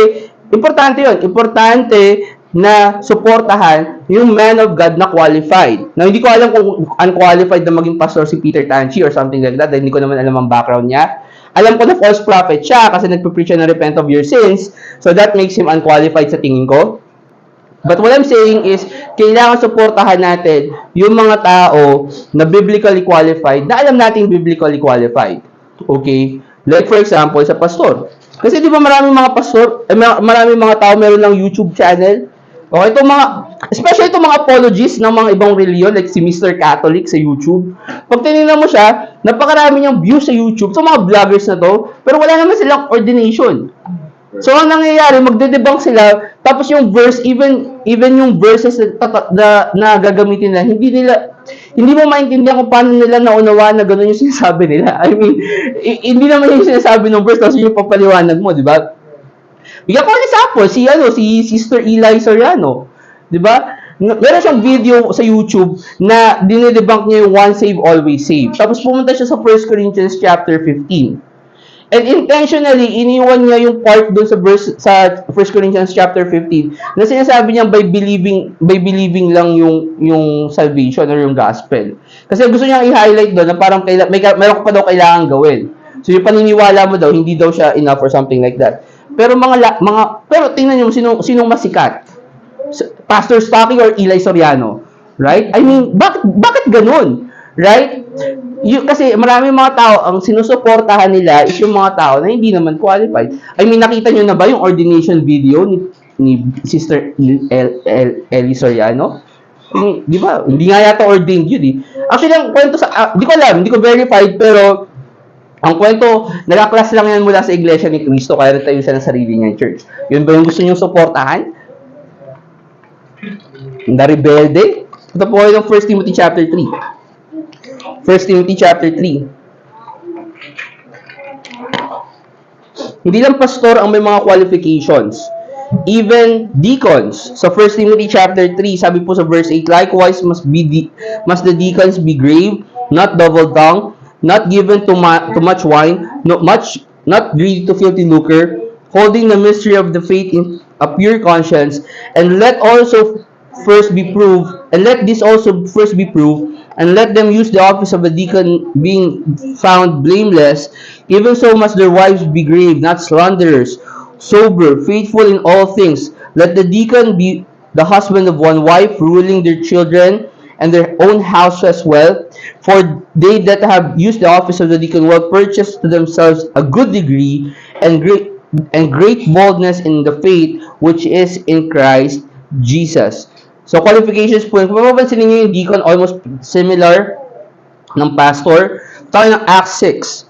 importante yun, importante na suportahan yung man of God na qualified. Now, hindi ko alam kung unqualified na maging pastor si Peter Tanchi or something like that, dahil hindi ko naman alam ang background niya. Alam ko na false prophet siya kasi nagpe-preach siya na repent of your sins, so that makes him unqualified sa tingin ko. But what I'm saying is, kailangan suportahan natin yung mga tao na biblically qualified, na alam natin biblically qualified. Okay? Like for example, sa pastor. Kasi di ba maraming mga pastor, maraming mga tao meron ng YouTube channel. Okay, itong mga, especially itong mga apologists ng mga ibang reliyon, like si Mr. Catholic sa YouTube. Pag tinignan mo siya, napakarami niyang views sa YouTube. So, mga vloggers na to, pero wala naman silang ordination. So, ang nangyayari, magde-debunk sila, tapos yung verse, even yung verses na gagamitin na, hindi mo maintindihan kung paano nila naunawaan na gano'n yung sinasabi nila. I mean, hindi naman yung sinasabi ng verse, tapos yung papaliwanag mo, di ba? Bigyan ko ng example, si Sister Eli Soriano, di ba? Meron siyang video sa YouTube na dinedebunk niya yung once save, always save. Tapos pumunta siya sa 1 Corinthians chapter 15. And intentionally, iniwan niya yung part doon sa verse sa 1 Corinthians chapter 15 na sinasabi niya by believing lang yung salvation or yung gospel. Kasi gusto niya i-highlight doon na parang meron ka pa daw kailangan gawin. So yung paniniwala mo daw, hindi daw siya enough or something like that. Pero pero tingnan niyo sinong mas sikat? Pastor Stocky or Eli Soriano? Right? I mean, bakit ganun? Right? Kasi maraming mga tao, ang sinusuportahan nila is yung mga tao na hindi naman qualified. I mean, nakita nyo na ba yung ordination video ni Sister Eli Soriano? Di ba? Hindi nga yata ordained yun eh. Actually, ang kwento di ko alam, hindi ko verified, pero ang kwento, nagaklas lang yan mula sa iglesia ni Cristo, kaya tayo siya ng sarili niya church. Yun ba yung gusto nyo suportahan? Na rebelde? Ito po yung 1 Timothy chapter 3. 1 Timothy chapter 3. Hindi lang pastor ang may mga qualifications. Even deacons. Sa 1 Timothy chapter 3, sabi po sa verse 8, likewise must the deacons be grave, not double-tongued, not given to much wine, not greedy to filthy lucre, holding the mystery of the faith in a pure conscience, and let this also first be proved, and let them use the office of a deacon, being found blameless. Even so must their wives be grave, not slanderers, sober, faithful in all things. Let the deacon be the husband of one wife, ruling their children and their own house as well. For they that have used the office of the deacon will purchase to themselves a good degree and great boldness in the faith which is in Christ Jesus. So, qualifications po. Kung mapapansin niyo yung deacon, almost similar ng pastor. Tayo ng Acts 6.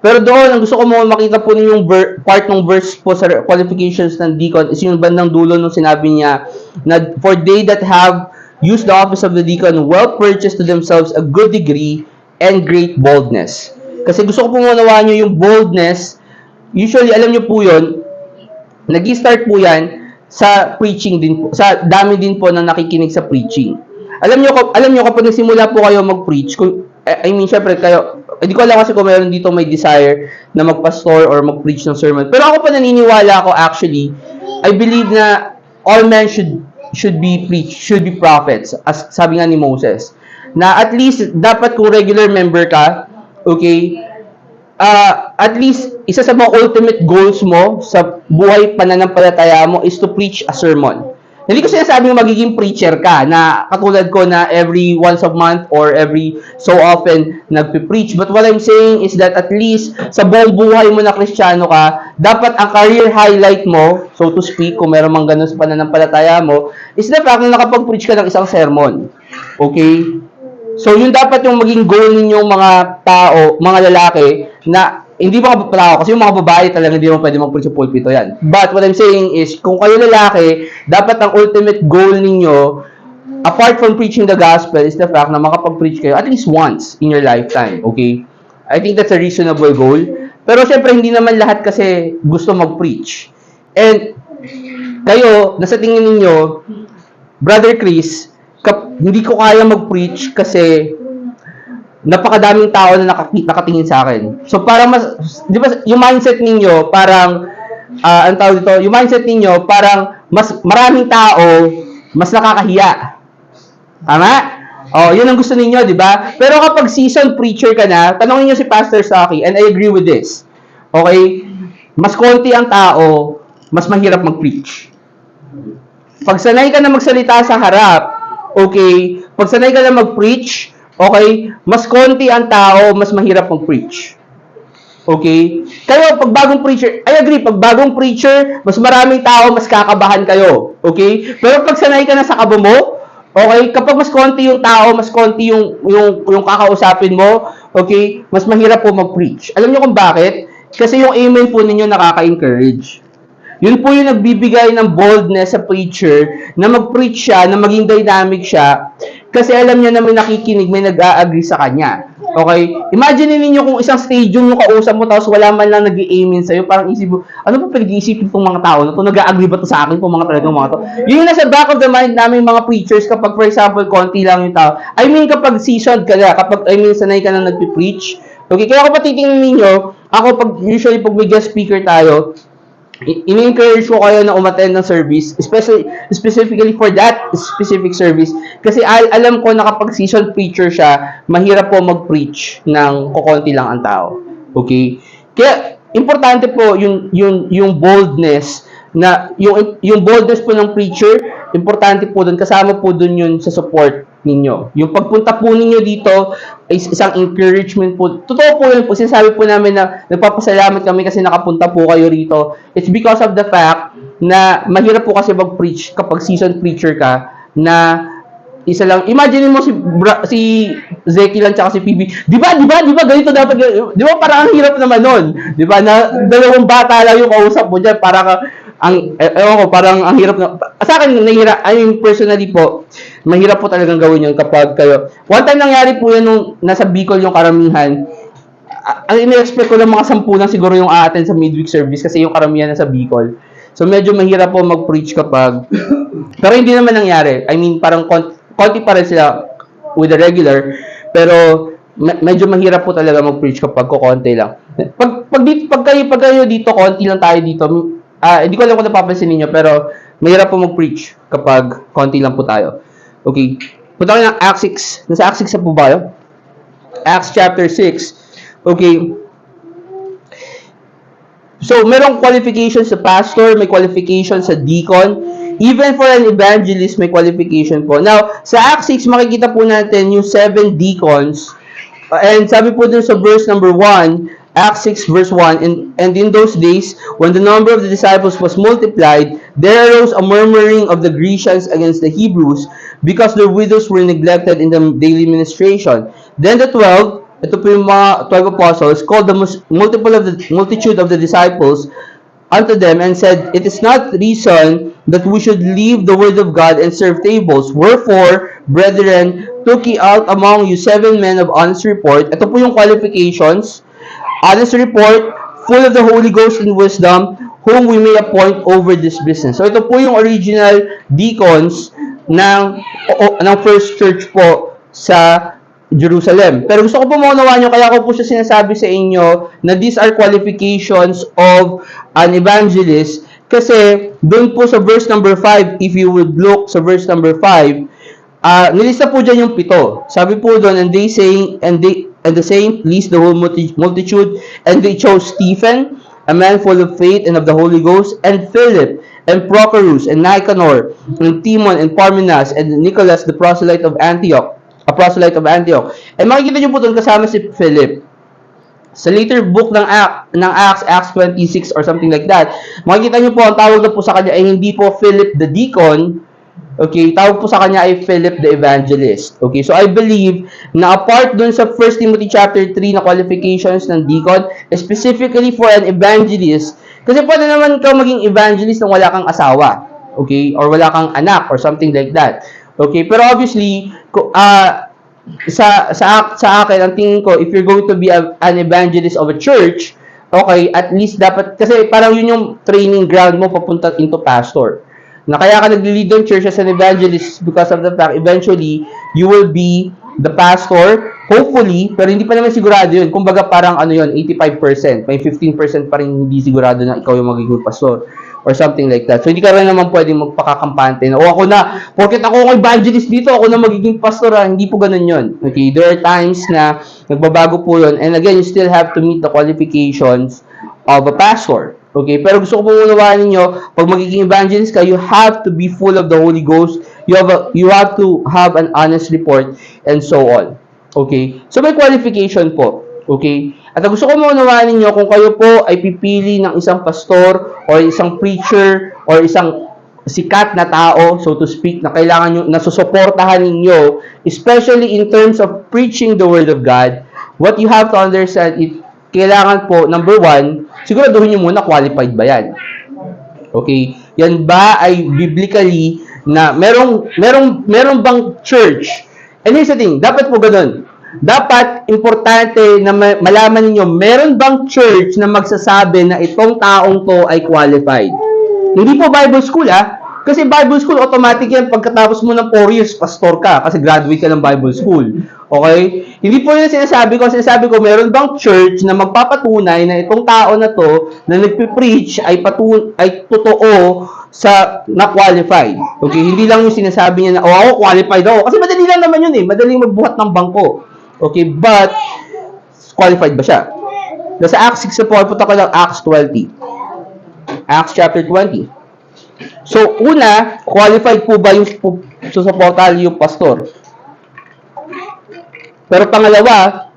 Pero doon, ang gusto ko mo makita po ninyo yung part ng verse po sa qualifications ng deacon is yung bandang dulo nung sinabi niya na for they that have used the office of the deacon well purchase to themselves a good degree and great boldness. Kasi gusto ko po manawaan nyo yung boldness. Usually, alam nyo po yun, nag-start po yan sa preaching din po, sa dami din po na nakikinig sa preaching. Alam nyo kapag nagsimula po kayo mag-preach, syempre kayo, hindi ko alam kasi kung meron dito may desire na magpastor or mag-preach ng sermon. Pero ako pa naniniwala ako actually, I believe na all men should be prophets, as sabi nga ni Moses. Na at least, dapat kung regular member ka, okay, at least, isa sa mga ultimate goals mo sa buhay pananampalataya mo is to preach a sermon. Hindi ko sinasabing magiging preacher ka na katulad ko na every once a month or every so often nagpe-preach. But what I'm saying is that at least sa buong buhay mo na Kristiyano ka, dapat ang career highlight mo, so to speak, kung meron mang ganun sa pananampalataya mo, is the fact na nakapag-preach ka ng isang sermon. Okay? So, yun dapat yung maging goal ninyong mga tao, mga lalaki, na hindi mga tao, kasi yung mga babae talaga hindi mo pwede mag-preach sa pulpito yan. But what I'm saying is, kung kayo lalaki, dapat ang ultimate goal ninyo, apart from preaching the gospel, is the fact na makapag-preach kayo at least once in your lifetime. Okay? I think that's a reasonable goal. Pero syempre, hindi naman lahat kasi gusto mag-preach. And kayo, nasa tingin ninyo, Brother Chris, hindi ko kaya mag-preach kasi napakadaming tao na nakatingin sa akin. So, parang di ba, yung mindset ninyo, parang, ang tawag dito, yung mindset ninyo, parang, maraming tao, mas nakakahiya. Tama? Yun ang gusto ninyo, di ba? Pero kapag seasoned preacher ka na, tanongin niyo si Pastor Saki, and I agree with this. Okay? Mas konti ang tao, mas mahirap mag-preach. Pag sanay ka na magsalita sa harap, okay, pag sanay ka na mag-preach, okay, mas konti ang tao, mas mahirap mag-preach. Okay? Kayo, pag bagong preacher, I agree, pag bagong preacher, mas maraming tao, mas kakabahan kayo. Okay? Pero pag sanay ka na sa kaba mo, okay, kapag mas konti yung tao, mas konti yung kakausapin mo, okay, mas mahirap po mag-preach. Alam niyo kung bakit? Kasi yung amen po ninyo nakaka-encourage. Yun po yung nagbibigay ng boldness sa preacher na mag-preach siya, na maging dynamic siya, kasi alam niya na may nakikinig, may nag-a-agree sa kanya. Okay? Imagine niyo kung isang stadium yung kausap mo tapos wala man lang nag-i-amen sa'yo, parang isip mo, ano ba pinag-iisipin itong mga tao na to? Nag-a-agree ba to sa akin? Kung mga talagang mga to? Yun yung nasa back of the mind namin mga preachers kapag, for example, konti lang yung tao. I mean, kapag seasoned ka na, kapag, sanay ka na nag-preach. Okay? Kaya kapag titingnan ninyo, ako usually pag may guest speaker tayo, ini-encourage ko kayo na umattend ng service, specifically for that specific service. Kasi alam ko na kapag seasoned preacher siya, mahirap po mag-preach ng kukonti lang ang tao. Okay? Kaya, importante po yung boldness na, yung boldness po ng preacher, importante po dun, kasama po dun yun sa support ninyo. Yung pagpunta po ninyo dito is isang encouragement po. Totoo po yun po. Sinasabi po namin na nagpapasalamat kami kasi nakapunta po kayo rito. It's because of the fact na mahirap po kasi mag-preach kapag seasoned preacher ka na isa lang. Imagine mo si Zeki lang tsaka si PB. Di ba ganito dapat. Di ba parang ang hirap naman nun? Di ba na dalawang bata lang yung kausap mo diyan para ka parang ang hirap na, sa akin, personally po, mahirap po talagang gawin yun kapag kayo. One time nangyari po yan nung nasa Bicol yung karamihan. Ang ina-expect ko ng mga 10 na siguro yung a-attend sa midweek service kasi yung karamihan nasa Bicol. So medyo mahirap po mag-preach kapag, pero hindi naman nangyari. I mean, parang konti pa rin sila with the regular, pero medyo mahirap po talaga mag-preach kapag kukonti lang. Pag kayo dito, konti lang tayo dito. Hindi ko alam kung napapansin niyo pero mahirap po mag-preach kapag konti lang po tayo. Okay. Punta tayo ng Acts 6. Nasa Acts 6 na po ba yun? Acts chapter 6. Okay. So, merong qualifications sa pastor, may qualifications sa deacon. Even for an evangelist, may qualification po. Now, sa Acts 6, makikita po natin yung 7 deacons. And sabi po dun sa verse number 1, Acts 6 verse 1, and in those days, when the number of the disciples was multiplied, there arose a murmuring of the Grecians against the Hebrews, because their widows were neglected in the daily ministration. Then the 12, ito po yung mga 12 apostles, called the multitude of the disciples unto them, and said, It is not reason that we should leave the word of God and serve tables. Wherefore, brethren, took ye out among you 7 men of honest report. Ito po yung qualifications. Honest report, full of the Holy Ghost and wisdom, whom we may appoint over this business. So ito po yung original deacons ng first church po sa Jerusalem. Pero gusto ko po maunawaan nyo, kaya ko po siya sinasabi sa inyo na these are qualifications of an evangelist. Kasi doon po sa verse number 5, if you would look sa verse number 5, nilista po dyan yung 7. Sabi po doon, and the saying pleased the whole multitude, and they chose Stephen, a man full of faith and of the Holy Ghost, and Philip, and Prochorus, and Nicanor, and Timon, and Parmenas, and Nicholas, the proselyte of Antioch. And makikita nyo po doon kasama si Philip. Sa later book ng Acts 26 or something like that, makikita nyo po, ang tawag na po sa kanya ay hindi po Philip the deacon. Okay, tawag po sa kanya ay Philip the evangelist. Okay, so I believe na apart dun sa 1 Timothy chapter 3 na qualifications ng deacon, specifically for an evangelist, kasi pwede naman ikaw maging evangelist nang wala kang asawa. Okay, or wala kang anak or something like that. Okay, pero obviously, sa akin, ang tingin ko, if you're going to be an evangelist of a church, okay, at least dapat, kasi parang yun yung training ground mo papunta into pastor. Na kaya ka nag-lead ng church as an evangelist because of the fact, eventually, you will be the pastor, hopefully, pero hindi pa naman sigurado yun. Kumbaga parang 85%. May 15% pa rin hindi sigurado na ikaw yung magiging pastor or something like that. So, hindi ka rin naman pwedeng magpakakampante na, ako na, porket ako ang evangelist dito, ako na magiging pastor. Hindi po ganun yun. Okay, there are times na nagbabago po yun. And again, you still have to meet the qualifications of a pastor. Okay, pero gusto ko po unawaan ninyo, pag magiging evangelist ka, you have to be full of the Holy Ghost. You have to have an honest report and so on. Okay, so may qualification po. Okay? At ang gusto ko maunawaan ninyo, kung kayo po ay pipili ng isang pastor or isang preacher or isang sikat na tao, so to speak, na kailangan nyo, na susuportahan ninyo, especially in terms of preaching the Word of God, what you have to understand is, kailangan po, number one, siguraduhin nyo muna qualified ba yan. Okay? Yan ba ay biblically na merong bang church? And here's the thing, dapat po ganun. Dapat importante na malaman niyo meron bang church na magsasabi na itong taong to ay qualified. Hindi po Bible school kasi Bible school automatic yan pagkatapos mo ng 4 years pastor ka kasi graduate ka ng Bible school. Okay? Hindi po yun sinasabi ko meron bang church na magpapatunay na itong tao na to na nagpe-preach ay totoo sa na-qualified. Okay? Hindi lang yung sinasabi niya na ako qualified ako. Kasi madali lang naman yun madaling magbuhat ng bangko. Okay, but qualified ba siya? Nasa Acts 6 po, punta ko lang Acts 20. Acts chapter 20. So, una, qualified po ba yung susuportahan yung pastor? Pero pangalawa,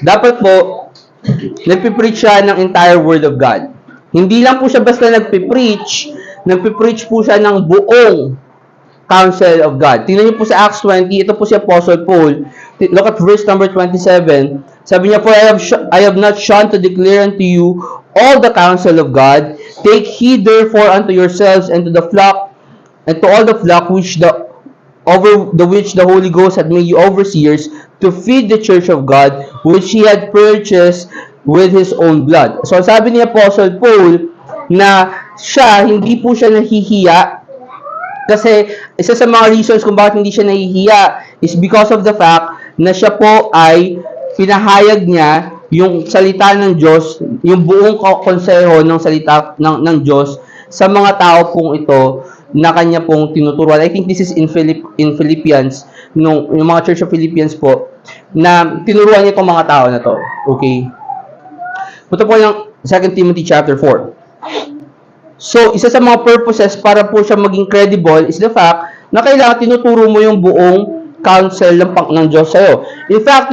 dapat po, nagpipreach siya ng entire Word of God. Hindi lang po siya basta nagpipreach po siya ng buong counsel of God. Tingnan niyo po sa Acts 20, ito po si Apostle Paul. Look at verse number 27. Sabi niya, "For I have not shunned to declare unto you all the counsel of God. Take heed therefore unto yourselves and to the flock, and to all the flock over which the Holy Ghost had made you overseers, to feed the church of God, which He had purchased with His own blood." So sabi ni Apostle Paul na hindi po siya nahihiya. Kasi isa sa mga reasons kung bakit hindi siya nahihiya is because of the fact na siya po ay pinahayag niya yung salita ng Diyos, yung buong konseho ng salita ng Diyos sa mga tao pong ito na kanya pong tinuturuan. I think this is in Philippians, yung mga Church of Philippians po, na tinuruan niya itong mga tao na to. Okay? Punta po yung 2 Timothy chapter 4. So, isa sa mga purposes para po siya maging credible is the fact na kailangan tinuturo mo yung buong counsel ng Diyos sa'yo. In fact,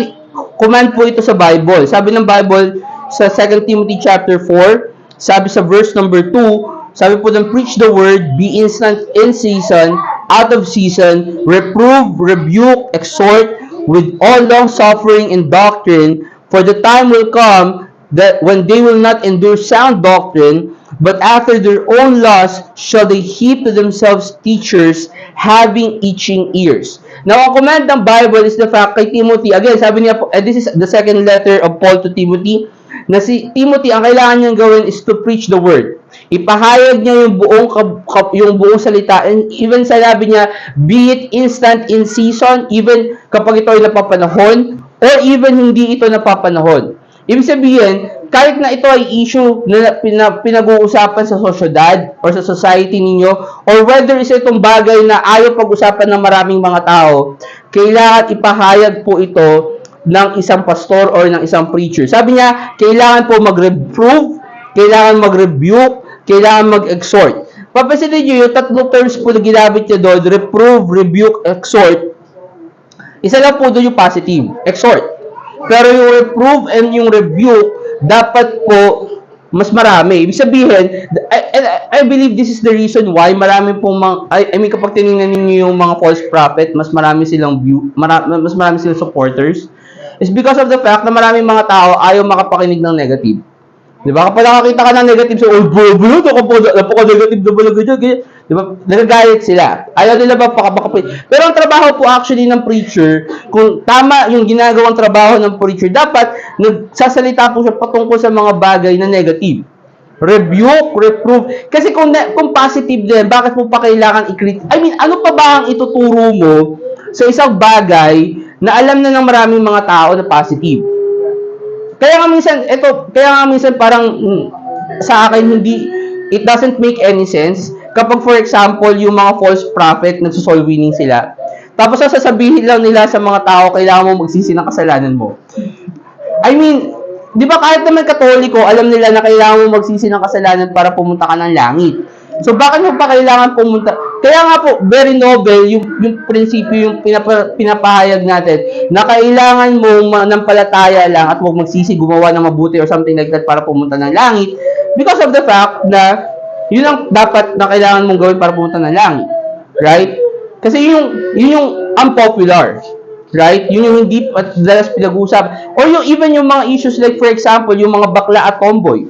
command po ito sa Bible. Sabi ng Bible sa 2 Timothy chapter 4, sabi sa verse number 2, sabi po ng preach the word, be instant in season, out of season, reprove, rebuke, exhort, with all long suffering and doctrine, for the time will come that when they will not endure sound doctrine, but after their own lust shall they heap to themselves teachers having itching ears. Now, ang command ng Bible is the fact kay Timothy, again, sabi niya po, this is the second letter of Paul to Timothy, na si Timothy, ang kailangan niyang gawin is to preach the word. Ipahayag niya yung buong salita, and even sabi niya, be it instant in season, even kapag ito ay napapanahon, or even hindi ito napapanahon. Ibig sabihin, kahit na ito ay issue na pinag-uusapan sa sosyedad or sa society ninyo, or whether isa itong bagay na ayaw pag-usapan ng maraming mga tao, kailangan ipahayag po ito ng isang pastor or ng isang preacher. Sabi niya, kailangan po mag-reprove, kailangan mag-rebuke, kailangan mag-exhort. Papansin niyo yung tatlong terms po na ginamit niya doon, reprove, rebuke, exhort. Isa lang po doon yung positive, exhort. Pero yung reprove and yung rebuke, dapat po mas marami. Ibig sabihin, I believe this is the reason why marami pong kapag tinignan niyo yung mga false prophet, mas marami silang supporters. It's because of the fact na maraming mga tao ayaw makapakinig ng negative. Di ba? Kapag nakakita ka ng negative, so, napaka-negative na balaga dyan, di ba? Nagagalit sila. Ayaw nila ba pero ang trabaho po actually ng preacher, kung tama yung ginagawang trabaho ng preacher, dapat nagsasalita po siya patungkol sa mga bagay na negative. Rebuke, reprove. Kasi kung positive din, bakit mo pa kailangan i-critique? I mean, ano pa ba ang ituturo mo sa isang bagay na alam na ng maraming mga tao na positive? Kaya nga minsan parang sa akin it doesn't make any sense kapag for example yung mga false prophet nagso-soul winning sila. Tapos sasabihin lang nila sa mga tao kailangan mo magsisi ng kasalanan mo. I mean, 'di ba kahit naman Katoliko, alam nila na kailangan mo magsisi ng kasalanan para pumunta ka ng langit. So, bakit mo pa kailangan pumunta? Kaya nga po, very noble yung prinsipyo, yung pinapahayag natin, na kailangan mo manampalataya lang at huwag magsisi, gumawa ng mabuti or something like that para pumunta ng langit. Because of the fact na, yun ang dapat na kailangan mong gawin para pumunta ng langit. Right? Kasi yun yung unpopular. Right? Yun yung hindi dalas pinag-usap. Or even yung mga issues like, for example, yung mga bakla at tomboy.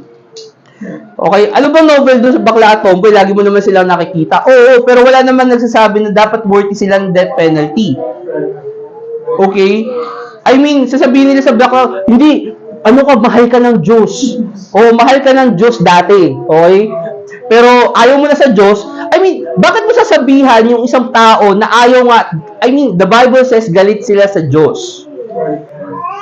Okay, ano bang novel doon sa bakla at tomboy? Lagi mo naman silang nakikita. Oo, pero wala naman nagsasabi na dapat worthy silang death penalty. Okay? I mean, sasabihin nila sa bakla, hindi, ano ka, mahal ka ng Diyos. O, mahal ka ng Diyos dati. Okay? Pero ayaw mo na sa Diyos. I mean, bakit mo sasabihan yung isang tao na ayaw nga, I mean, the Bible says galit sila sa Diyos.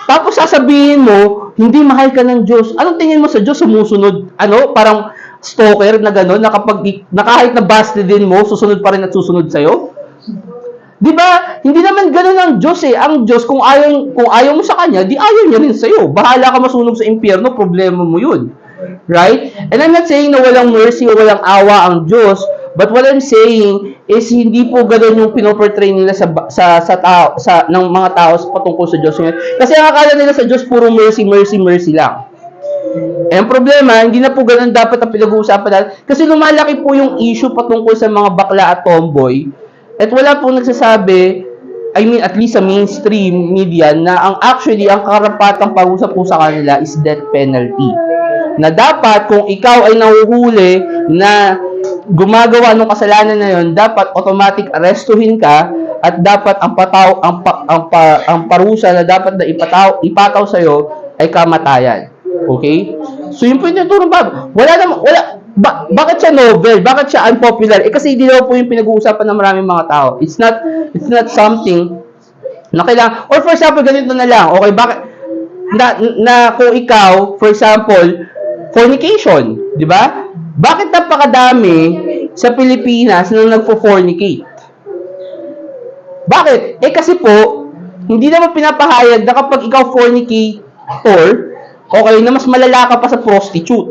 Tapos sasabihin mo, hindi mahal ka ng Diyos. Anong tingin mo sa Diyos? Sumusunod, parang stalker na gano'n, na kapag, na kahit na busted din mo, susunod pa rin at susunod sa'yo? Di ba? Hindi naman gano'n ang Diyos eh. Ang Diyos, kung ayaw mo sa Kanya, di ayaw niya rin sa'yo. Bahala ka masunog sa impyerno, problema mo yun. Right? And I'm not saying na walang mercy o walang awa ang Diyos, but what I'm saying is hindi po ganoon yung pinoportray nila sa tao, ng mga tao patungkol sa Diyos. Kasi ang akala nila sa Diyos puro mercy, mercy, mercy lang. Eh, ang problema, hindi na po ganoon dapat ang pinag-uusapan natin. Kasi lumalaki po yung issue patungkol sa mga bakla at tomboy. At wala pong nagsasabi, I mean, at least sa mainstream media, na ang karapatang pag-usap po sa kanila is death penalty. Na dapat kung ikaw ay nahuhuli na gumagawa ng kasalanan na yon, dapat automatic arrestuhin ka at dapat ang parusa na dapat na ipataw sa iyo ay kamatayan. Okay? So yun po yung tinuturo ba? Bakit siya novel? Bakit siya unpopular? Kasi hindi daw po yung pinag-uusapan ng maraming mga tao. It's not something na kailangan, or for example, ganito na lang. Okay, bakit na kung ikaw, for example, fornication, di ba? Bakit napakadami sa Pilipinas na nagfo-fornicate? Bakit? Kasi po, hindi naman pinapahayag na kapag ikaw fornicator, okay, na mas malala ka pa sa prostitute.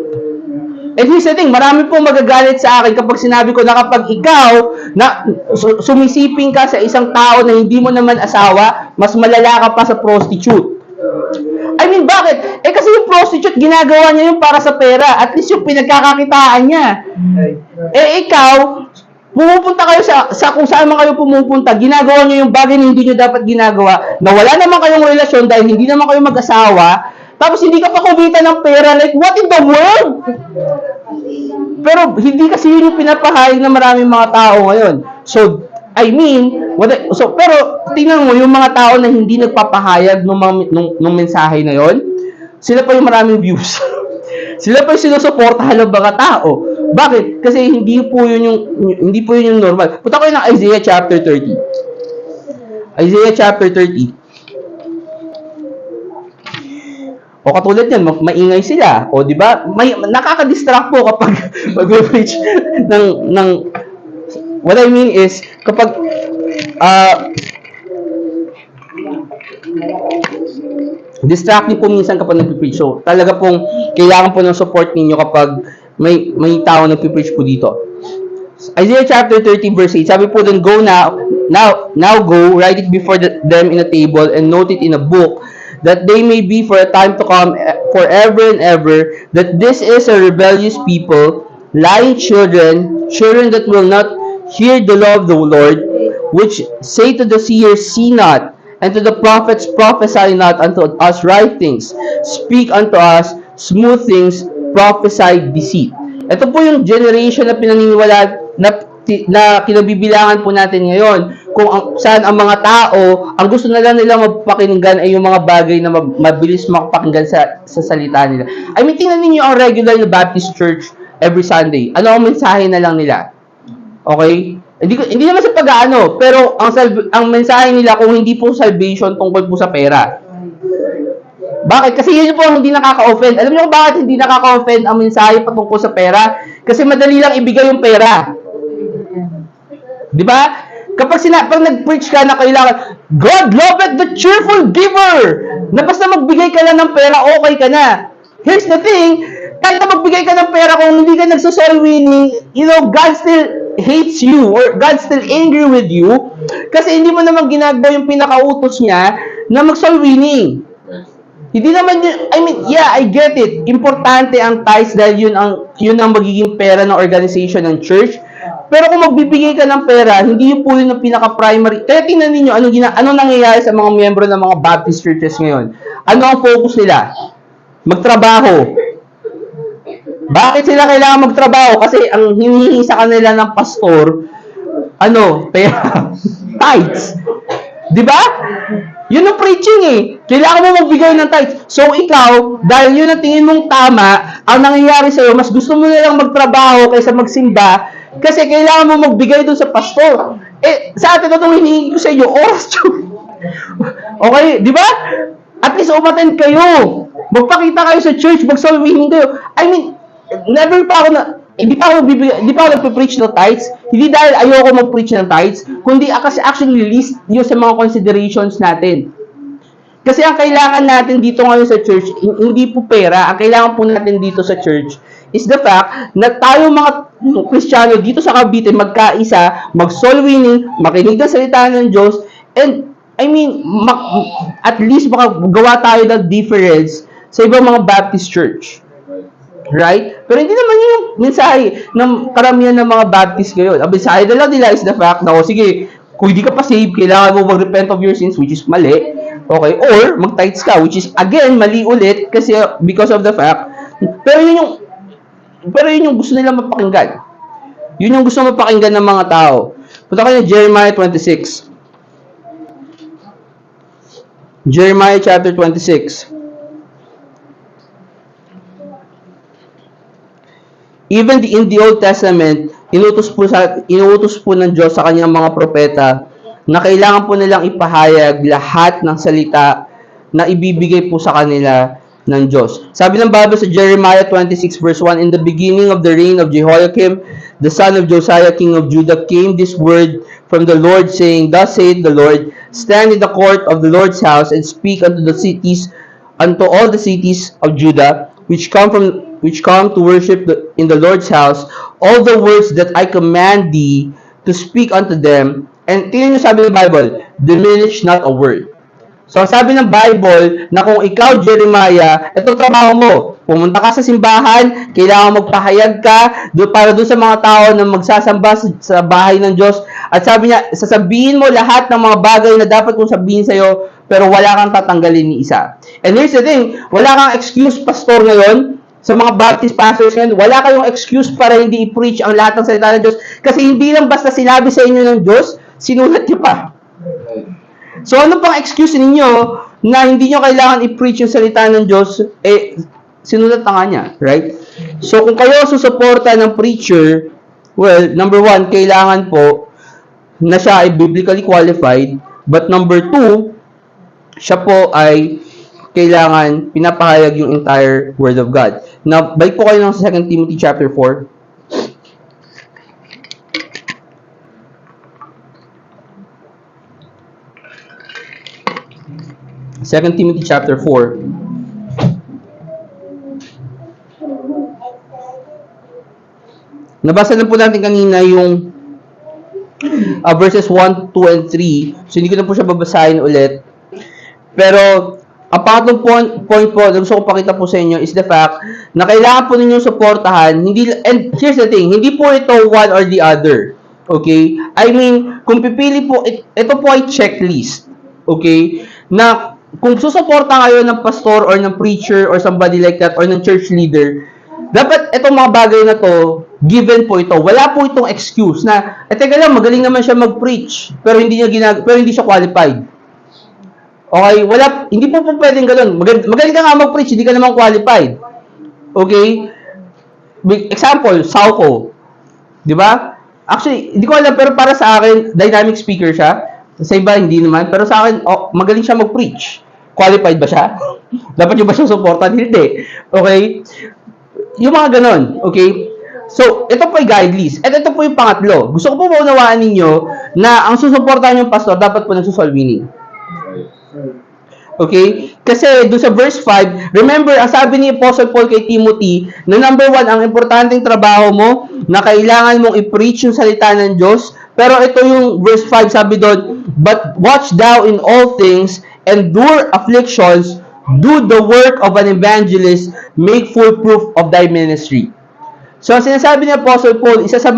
And here's the thing, marami pong magagalit sa akin kapag sinabi ko na kapag ikaw na sumisiping ka sa isang tao na hindi mo naman asawa, mas malala ka pa sa prostitute. I mean, bakit? Kasi yung prostitute, ginagawa niya yung para sa pera. At least yung pinagkakakitaan niya. Ikaw, pumupunta kayo sa kung saan man kayo pumupunta, ginagawa niyo yung bagay na hindi niyo dapat ginagawa, na wala naman kayong relasyon dahil hindi naman kayo mag-asawa, tapos hindi ka pa kumita ng pera, like, what in the world? Pero hindi kasi yun yung pinapahayag ng maraming mga tao ngayon. So, I mean, pero tingnan mo yung mga tao na hindi nagpapahayag nung mensahe na yon, sila pa yung maraming views. Sila pa yung sinusuportahan ng mga tao. Bakit? Kasi hindi po yun yung normal. Punta ko yun ng Isaiah chapter 30. Isaiah chapter 30. O katulad yan, maingay sila. O di ba? Nakaka-distract po kapag mag-preach ng what I mean is, kapag distracting po minsan kapag nag-preach. So, talaga pong kailangan po ng support ninyo kapag may tao nag-preach po dito. Isaiah chapter 30 verse 8, sabi po dun, go now go, write it before them in a table and note it in a book, that they may be for a time to come, forever and ever, that this is a rebellious people, lying children that will not hear the law of the Lord, which say to the seers, see not, and to the prophets, prophesy not unto us right things, speak unto us smooth things, prophesy deceit. Ito po yung generation na pinaniniwala na kinabibilangan po natin ngayon, kung saan ang mga tao, ang gusto na lang nila mapakinggan ay yung mga bagay na mabilis makapakinggan sa salita nila. I mean, tingnan niyo ang regular na Baptist church every Sunday. Ano ang mensahe na lang nila? Okay? Hindi naman sa pag-aano, pero ang mensahe nila kung hindi po salvation tungkol po sa pera. Bakit? Kasi yun po ang hindi nakaka-offend. Alam niyo kung bakit hindi nakaka-offend ang mensahe patungkol sa pera? Kasi madali lang ibigay yung pera. Di ba? Kapag pag nag-preach ka na kailangan, God loveth the cheerful giver. Na basta magbigay ka lang ng pera, okay ka na. Here's the thing, kahit na magbigay ka ng pera, pera, kung hindi ka nagsosoul winning, God still hates you or God still angry with you kasi hindi mo naman ginagawa yung pinakautos niya na mag-soul winning. Hindi naman yun, I get it. Importante ang tithes dahil yun ang magiging pera ng organization ng church. Pero kung magbibigay ka ng pera, hindi yung po yun ang pinaka-primary. Kaya tingnan ninyo, ano nangyayari sa mga miyembro ng mga Baptist churches ngayon? Ano ang focus nila? Magtrabaho. Bakit sila kailangan magtrabaho? Kasi ang hinihingi sa kanila ng pastor, pera. Tithes. Di ba? Yun ang preaching eh. Kailangan mo magbigay ng tithes. So ikaw, dahil yun ang tingin mong tama, ang nangyayari sa'yo, mas gusto mo na lang magtrabaho kaysa magsimba kasi kailangan mo magbigay doon sa pastor. Sa atin itong hinihingi ko sa inyo, oras yun. Okay, di ba? At least umattend kayo. Magpakita kayo sa church, mag-soul winning kayo. Hindi pa ako nagpe-preach ng tithes. Hindi dahil ayoko mag-preach ng tithes, kundi kasi actually list yun sa mga considerations natin. Kasi ang kailangan natin dito ngayon sa church, hindi po pera. Ang kailangan po natin dito sa church is the fact na tayo mga Kristiyano dito sa Cavite magkaisa, mag-soul winning, makinig ng salita ng Diyos, and at least gawa tayo ng difference sa ibang mga Baptist church. Right? Pero hindi naman yung mensahe ng karamihan ng mga Baptist ngayon. Ang mensahe na lang nila is the fact na, sige, kung hindi ka pa saved, kailangan mo mag-repent of your sins, which is mali. Okay? Or, mag-tithes ka, which is, again, mali ulit, kasi because of the fact, pero yun yung gusto nila mapakinggan. Yun yung gusto mapakinggan ng mga tao. Punta kayo Jeremiah 26. Jeremiah chapter 26. Even in the Old Testament, inutos po ng Diyos sa kanyang mga propeta na kailangan po nilang ipahayag lahat ng salita na ibibigay po sa kanila ng Diyos. Sabi ng Bible sa Jeremiah 26 verse 1, in the beginning of the reign of Jehoiakim, the son of Josiah, king of Judah, came this word from the Lord, saying, Thus saith the Lord, stand in the court of the Lord's house and speak unto all the cities of Judah, which come to worship in the Lord's house, all the words that I command thee to speak unto them. And tingnan nyo sabi ng Bible, diminish not a word. So sabi ng Bible na kung ikaw, Jeremiah, ito trabaho mo. Pumunta ka sa simbahan, kailangan magpahayag ka para doon sa mga tao na magsasamba sa bahay ng Diyos. At sabi niya, sasabihin mo lahat ng mga bagay na dapat kong sabihin sa'yo, pero wala kang tatanggalin ni isa. And here's the thing, wala kang excuse, pastor, ngayon, sa mga Baptist pastors ngayon, wala kayong excuse para hindi i-preach ang lahat ng salita ng Diyos. Kasi hindi lang basta sinabi sa inyo ng Diyos, sinulat niyo pa. So, ano pang excuse ninyo na hindi nyo kailangan i-preach yung salita ng Diyos, sinulat na nga niya, right? So, kung kayo susuporta ng preacher, well, number one, kailangan po na siya ay biblically qualified, but number two, siya po ay kailangan pinapahayag yung entire Word of God. Now, balik po kayo ng 2 Timothy chapter 4. 2 Timothy chapter 4. Nabasa na po natin kanina yung verses 1, 2, and 3. So, hindi ko na po siya babasahin ulit. Pero, ang pangatlong point po, na gusto ko pakita po sa inyo is the fact na kailangan po ninyong suportahan. And here's the thing, hindi po ito one or the other. Okay? Kung pipili po, ito po ay checklist. Okay? Na kung susuporta kayo ng pastor or ng preacher or somebody like that or ng church leader, dapat itong mga bagay na to, given po ito. Wala po itong excuse na, teka lang, magaling naman siya mag-preach, pero hindi siya qualified. Okay? Hindi po pwedeng gano'n. Magaling ka nga mag-preach, hindi ka naman qualified. Okay? Example, Sauko. Di ba? Actually, hindi ko alam, pero para sa akin, dynamic speaker siya. Sa iba, hindi naman. Pero sa akin, magaling siya mag-preach. Qualified ba siya? Dapat nyo ba siya supportan? Hindi. Okay? Yung mga ganon. Okay? So, ito po yung guide list. At ito po yung pangatlo. Gusto ko po maunawaan ninyo na ang susuportahan yung pastor, dapat po nagsusoul winning. Okay? Kasi doon sa verse 5, remember, ang sabi ni Apostle Paul kay Timothy, na number 1, ang importanteng trabaho mo, na kailangan mong i-preach yung salita ng Diyos. Pero ito yung verse 5, sabi doon, but watch thou in all things, endure afflictions, do the work of an evangelist, make full proof of thy ministry. So, ang sinasabi ni Apostle Paul, isa sa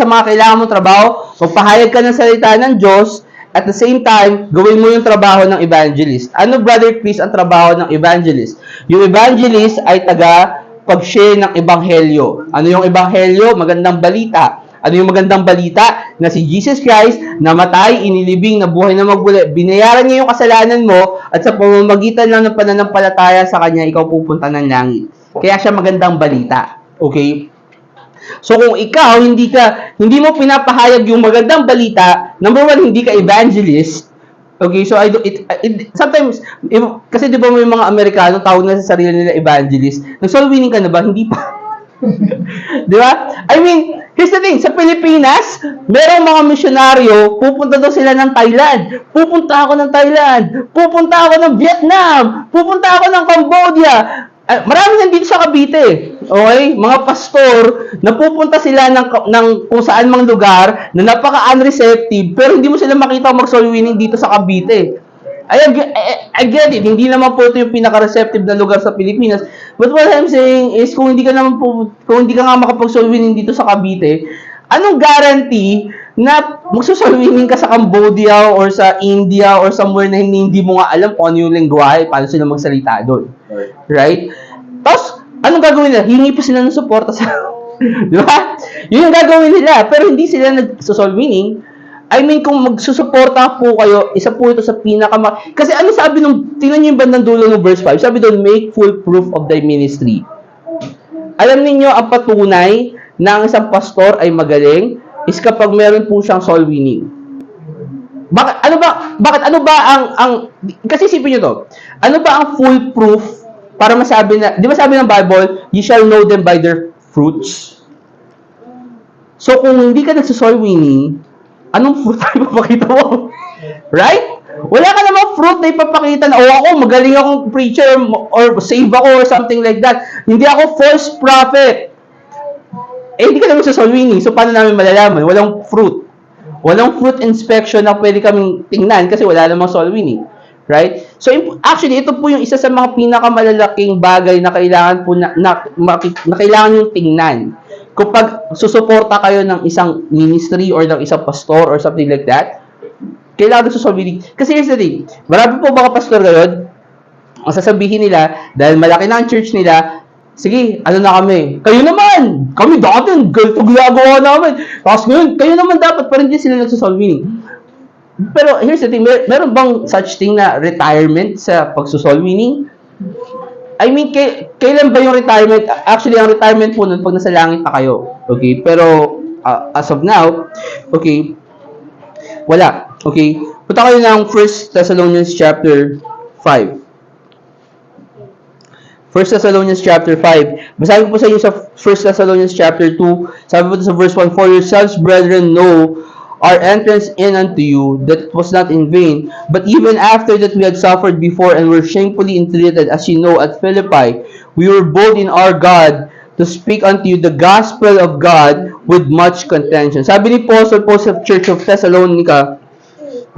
mga kailangan mong trabaho, magpahayag ka ng salita ng Diyos, at the same time, gawin mo yung trabaho ng evangelist. Ano, Brother Chris, ang trabaho ng evangelist? Yung evangelist ay pag-share ng ebanghelyo. Ano yung ebanghelyo? Magandang balita. Ano yung magandang balita? Na si Jesus Christ, namatay, inilibing, nabuhay na magbuli, binayaran niya yung kasalanan mo, at sa pamamagitan lang ng pananampalataya sa Kanya, ikaw pupunta ng langit. Kaya siya magandang balita. Okay? So kung ikaw hindi mo pinapahayag yung magandang balita, number 1, hindi ka evangelist. Okay, so sometimes kasi 'di ba may mga Amerikano tawag na sa sarili nila evangelist. Nag-soul winning ka na ba? Hindi pa. 'Di ba? I mean, here's the thing, sa Pilipinas, merong mga misyonaryo, pupunta daw sila ng Thailand. Pupunta ako ng Thailand. Pupunta ako ng Vietnam. Pupunta ako ng Cambodia. Marami nandito sa Cavite. Okay? Mga pastor, napupunta sila ng kung saan mang lugar na napaka-unreceptive, pero hindi mo sila makita mag-soul winning dito sa Cavite. I get it. Hindi naman po ito yung pinaka-receptive na lugar sa Pilipinas. But what I'm saying is, kung hindi ka nga makapag-soul winning dito sa Cavite, anong guarantee na magso-soul winning ka sa Cambodia or sa India or somewhere na hindi mo nga alam kung ano yung lengguwahe, paano sila magsalita doon? Right? Tapos, anong gagawin nila? Hingi pa sila ng suporta sa... Di ba? Yun yung gagawin nila. Pero hindi sila nag-soul winning. I mean, kung magsusuporta po kayo, isa po ito sa kasi ano sabi tingnan nyo yung bandang dulo ng verse 5, sabi doon, make full proof of thy ministry. Alam niyo ang patunay na ang isang pastor ay magaling is kapag meron po siyang soul winning. Bakit ano ba ang kasi isipin niyo to. Ano ba ang full proof para masabi na, di ba sabi ng Bible, you shall know them by their fruits. So kung hindi ka nagso-soul winning, anong fruit ay ipapakita mo? Right? Wala ka namang fruit na ipapakita na, ako, magaling akong preacher or save ako or something like that. Hindi ako false prophet. Hindi ka naman sa soul winning. So, paano namin malalaman? Walang fruit. Walang fruit inspection na pwede kaming tingnan kasi wala namang soul winning. Right? So, actually, ito po yung isa sa mga pinakamalalaking bagay na kailangan po na kailangan yung tingnan. Kapag susuporta kayo ng isang ministry or ng isang pastor or something like that, kailangan sa soul winning. Kasi here's the thing, marami po mga pastor ngayon, ang sasabihin nila, dahil malaki na ang church nila, sige, ano na kami? Kayo naman! Kami dati, ganito ginagawa namin. Tapos ngayon, kayo naman dapat, pero hindi sila nagsa-soul winning. Pero here's the thing, meron bang such thing na retirement sa pagso-soul winning? I mean, kailan ba yung retirement? Actually, ang retirement po nun pag nasa langit na kayo. Okay? Pero, as of now, okay, wala. Okay? Punta kayo ng 1 Thessalonians chapter 5. 1 Thessalonians chapter 5. Basahin ko po sa inyo sa 1 Thessalonians chapter 2. Sabi po sa verse 1, for yourselves, brethren, know our entrance in unto you, that it was not in vain, but even after that we had suffered before and were shamefully entreated, as you know, at Philippi, we were bold in our God to speak unto you the gospel of God with much contention. Sabi ni Paul sa Church of Thessalonica,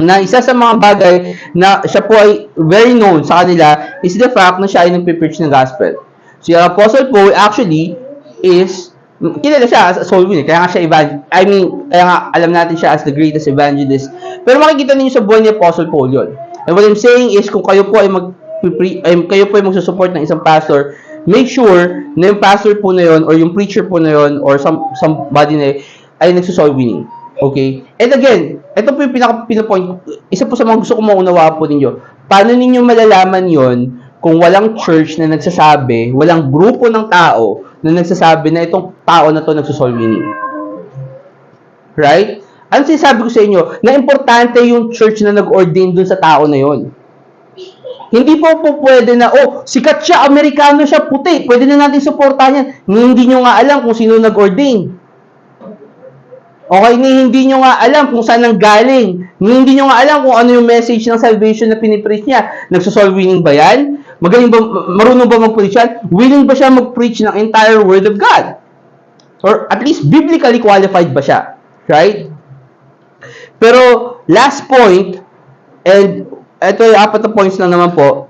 na isa sa mga bagay na siya po ay very known sa kanila is the fact na siya ay nagpe-preach ng gospel. So, yung Apostle Paul actually is kilala siya as a soul winner. Kaya nga siya kaya nga alam natin siya as the greatest evangelist. Pero makikita niyo sa buhay ni Apostle Paul yun. And what I'm saying is, kung kayo po ay magsusupport ng isang pastor, make sure na yung pastor po na yun, or yung preacher po na yun, or somebody na ay nagsusoul winning. Okay? And again, ito po yung pinaka-point, isa po sa mga gusto ko maunawa po ninyo. Paano ninyo malalaman yon kung walang church na nagsasabi, walang grupo ng tao na nagsasabi na itong tao na to nagsusoul winning? Right? Ano sinasabi ko sa inyo? Na importante yung church na nag-ordain dun sa tao na yon. Hindi po pwede na, sikat siya, Amerikano siya, puti, pwede na natin suportahan yan. Hindi nyo nga alam kung sino nag-ordain. Okay, hindi nyo nga alam kung saan nang galing. Hindi nyo nga alam kung ano yung message ng salvation na pinipreach niya. Nagsosolve winning ba yan? Magaling ba, marunong ba mag-preach yan? Willing ba siya mag-preach ng entire word of God? Or at least biblically qualified ba siya? Right? Pero last point, and ito yung 4 na points lang naman po,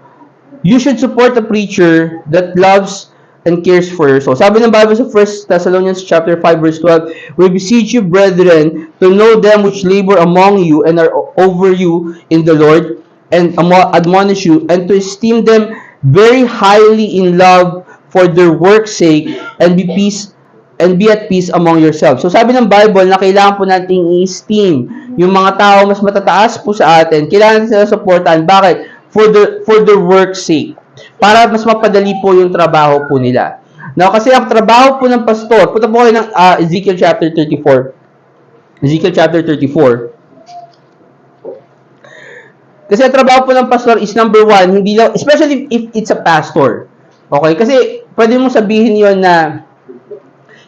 you should support a preacher that loves and cares for your soul. Sabi ng Bible sa 1 Thessalonians chapter 5 verse 12, we beseech you, brethren, to know them which labor among you and are over you in the Lord, and admonish you, and to esteem them very highly in love for their work's sake, and be at peace among yourselves. So sabi ng Bible na kailangan po nating i-esteem yung mga tao mas matataas po sa atin. Kailangan sila supportan. Bakit? For the work's sake. Para mas mapadali po yung trabaho po nila. Now, kasi ang trabaho po ng pastor, punta po kayo ng Ezekiel chapter 34. Ezekiel chapter 34. Kasi ang trabaho po ng pastor is number 1, hindi lang, especially if it's a pastor. Okay? Kasi pwede mo sabihin yon na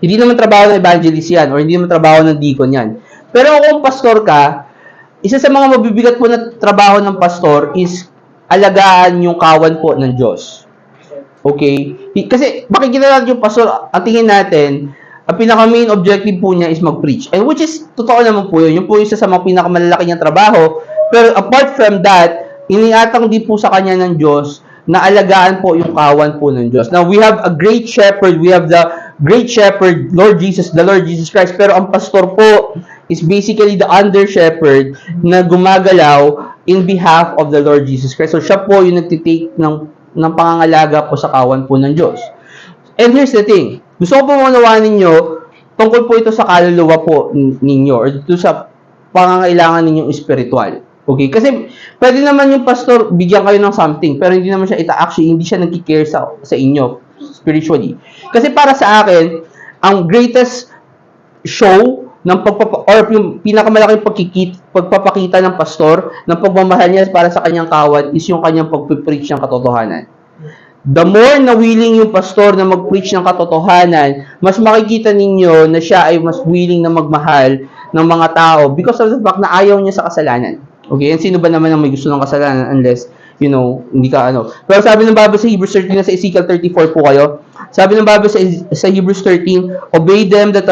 hindi naman trabaho ng evangelist yan or hindi naman trabaho ng deacon yan. Pero kung pastor ka, isa sa mga mabibigat po na trabaho ng pastor is alagaan yung kawan po ng Diyos. Okay? Kasi makikita natin yung pastor, ang tingin natin, ang pinaka-main objective po niya is mag-preach. And which is, totoo naman po yun. Yung po isa sa mga pinaka-malalaki niyang trabaho. Pero apart from that, iniatang din po sa kanya ng Diyos na alagaan po yung kawan po ng Diyos. Now, we have a great shepherd. We have the great shepherd, the Lord Jesus Christ. Pero ang pastor po is basically the under-shepherd na gumagalaw in behalf of the Lord Jesus Christ. So, siya po yung nagtitake ng pangangalaga po sa kawan po ng Diyos. And here's the thing. Gusto ko po maunawanin ninyo, tungkol po ito sa kaluluwa po ninyo or dito sa pangangailangan ninyong spiritual. Okay? Kasi, pwede naman yung pastor, bigyan kayo ng something, pero hindi naman siya, hindi siya nagkikare sa inyo spiritually. Kasi para sa akin, ang greatest show ng or yung pinakamalaking pagpapakita ng pastor ng pagmamahal niya para sa kanyang kawan is yung kanyang pagpipreach ng katotohanan. The more na willing yung pastor na mag-preach ng katotohanan, mas makikita ninyo na siya ay mas willing na magmahal ng mga tao because of the fact na ayaw niya sa kasalanan. Okay? And sino ba naman ang may gusto ng kasalanan unless, hindi ka Pero sabi ng Bible sa Hebrews 13 na sa Ezekiel 34 po kayo, sabi ng Bible sa Hebrews 13, obey them that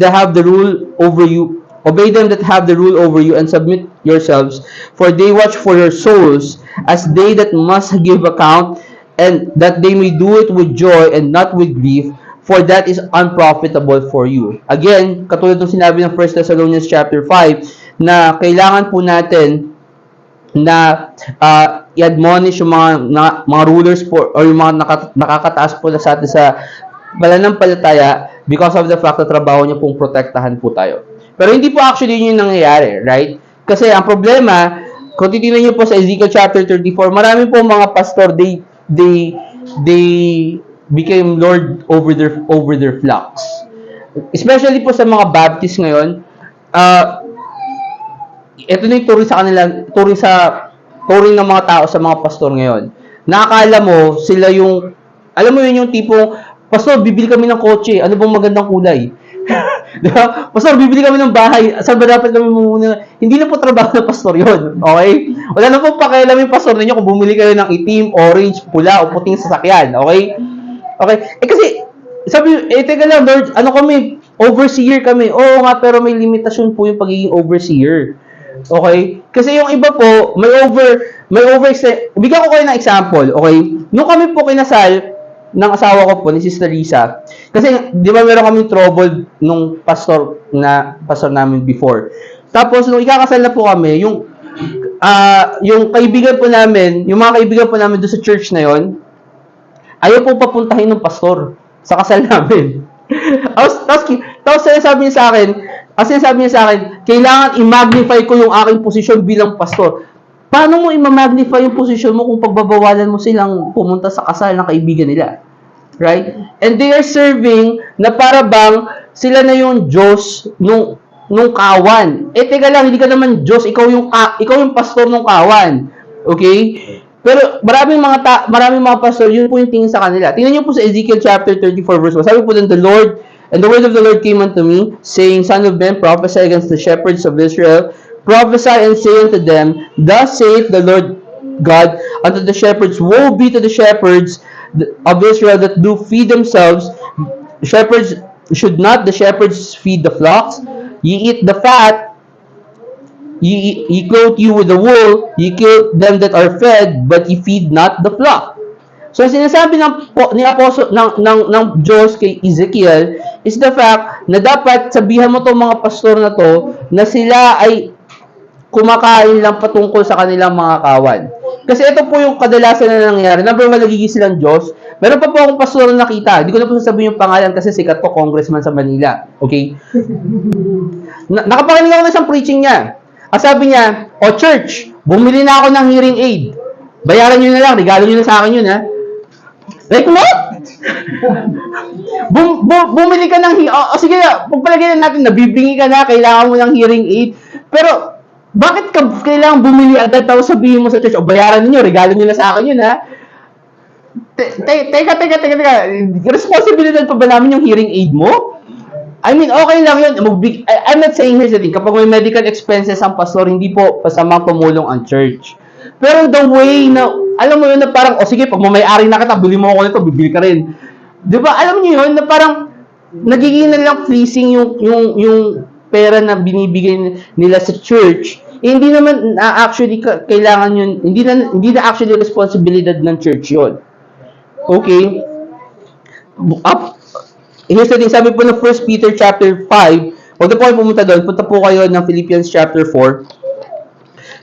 have the rule over you. Obey them that have the rule over you and submit yourselves, for they watch for your souls as they that must give account, and that they may do it with joy and not with grief, for that is unprofitable for you. Again, katulad ng sinabi ng 1 Thessalonians chapter 5, na kailangan po natin na i-admonish yung mga rulers po or yung mga nakakataas po sa atin sa pananampalataya because of the fact na trabaho niya pong protektahan po tayo. Pero hindi po actually yun yung nangyayari, right? Kasi ang problema, kung titignan niyo po sa Ezekiel chapter 34, marami po mga pastor, they became lord over their flocks. Especially po sa mga Baptist ngayon, ito na yung turing ng mga tao sa mga pastor ngayon. Nakakala mo, sila yung, alam mo yun yung tipong, pastor, bibili kami ng kotse, ano bang magandang kulay? Diba? Pastor, bibili kami ng bahay, saan ba dapat kami muna? Hindi na po trabaho ng pastor yun. Okay? Wala na po pakialam yung pastor ninyo kung bumili kayo ng itim, orange, pula, o puting sasakyan. Okay? Okay? Kasi, teka lang, Lord, kami, overseer kami. Oo nga, pero may limitasyon po yung pagiging overseer. Okay? Kasi yung iba po, bigyan ko kayo ng example, okay? Nung kami po kinasal ng asawa ko po, ni Sister Lisa, kasi di ba meron kaming trouble nung pastor namin before. Tapos nung ikakasal na po kami, yung kaibigan po namin, yung mga kaibigan po namin doon sa church na yon, ayaw po papuntahin ng pastor sa kasal namin. Tapos sinasabi niya sa akin, kailangan i-magnify ko yung aking posisyon bilang pastor. Paano mo i-magnify yung posisyon mo kung pagbabawalan mo silang pumunta sa kasal ng kaibigan nila? Right? And they are serving na para bang sila na yung Diyos nung kawan. Teka lang, hindi ka naman Diyos, ikaw yung pastor ng kawan. Okay? Pero maraming mga pastor, yun po yung tingin sa kanila. Tingnan niyo po sa Ezekiel chapter 34 verse 1. Sabi po doon, the Lord And the word of the Lord came unto me, saying, Son of man, prophesy against the shepherds of Israel. Prophesy and say unto them, Thus saith the Lord God unto the shepherds, Woe be to the shepherds of Israel that do feed themselves. Shepherds should not the shepherds feed the flocks? Ye eat the fat, ye clothe you with the wool, ye kill them that are fed, but ye feed not the flock. So sinasabi ni Apostle ng Diyos kay Ezekiel is the fact na dapat sabihan mo tong mga pastor na to na sila ay kumakain lang patungkol sa kanilang mga kawan. Kasi ito po yung kadalasan na nangyayari. Number one, nagiging silang Diyos. Meron pa po akong pastor na nakita. Hindi ko na po sasabihin yung pangalan kasi sikat to, congressman sa Manila. Okay? Nakapakinig ako na isang preaching niya. Ang sabi niya, church, bumili na ako ng hearing aid. Bayaran nyo na lang, regalo nyo na sa akin yun, ha? Like what? Bumili ka ng sige, pagpalagay na natin, nabibingi ka na, kailangan mo ng hearing aid. Pero, bakit ka kailangan bumili agad tapos sabihin mo sa church, bayaran niyo, regalo niyo na sa akin yun, ha? Teka. Responsibilidad pa ba namin yung hearing aid mo? I mean, okay lang yun. I'm not saying here's the thing. Kapag may medical expenses ang pastor, hindi po pasamang tumulong ang church. Pero the way na, alam mo yun na parang, sige, pag may-ari na kita, bili mo ako nito, bibili ka rin. Di ba? Alam niyo yun na parang, nagiging na lang pleasing yung pera na binibigay nila sa church. Hindi naman actually kailangan yun, hindi na actually responsibilidad ng church yun. Okay? Here's the thing, sabi po ng 1 Peter chapter 5, huwag na po kayo pumunta doon, punta po kayo ng Philippians chapter 4.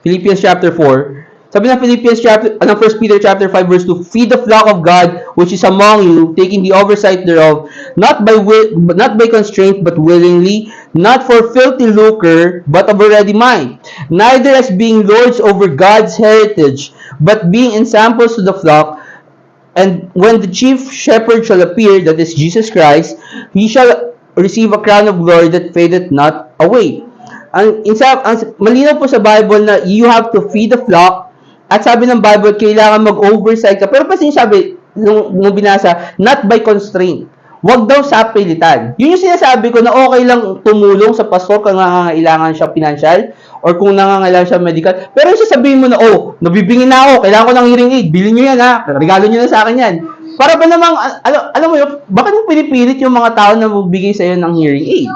Philippians chapter 4. Sabi ng 1 Peter chapter 5 verse 2, Feed the flock of God which is among you, taking the oversight thereof, not by constraint, but willingly, not for filthy lucre, but of a ready mind, neither as being lords over God's heritage, but being ensamples to the flock. And when the chief shepherd shall appear, that is Jesus Christ, he shall receive a crown of glory that fadeth not away. Malinaw po sa Bible na you have to feed the flock. At sabi ng Bible, kailangan mag-oversight ka. Pero kasi sabi, nung binasa, not by constraint. Huwag daw sa pilitan. Yun yung sinasabi ko na okay lang tumulong sa pastor kung nangangailangan siya financial or kung nangangailangan siya medical. Pero yung sasabihin mo na, nabibingin na ako, kailangan ko ng hearing aid, bilhin nyo yan ha, regalo nyo na sa akin yan. Para ba namang, alam mo yun, bakit mo pinipilit yung mga tao na magbigay sa'yo ng hearing aid?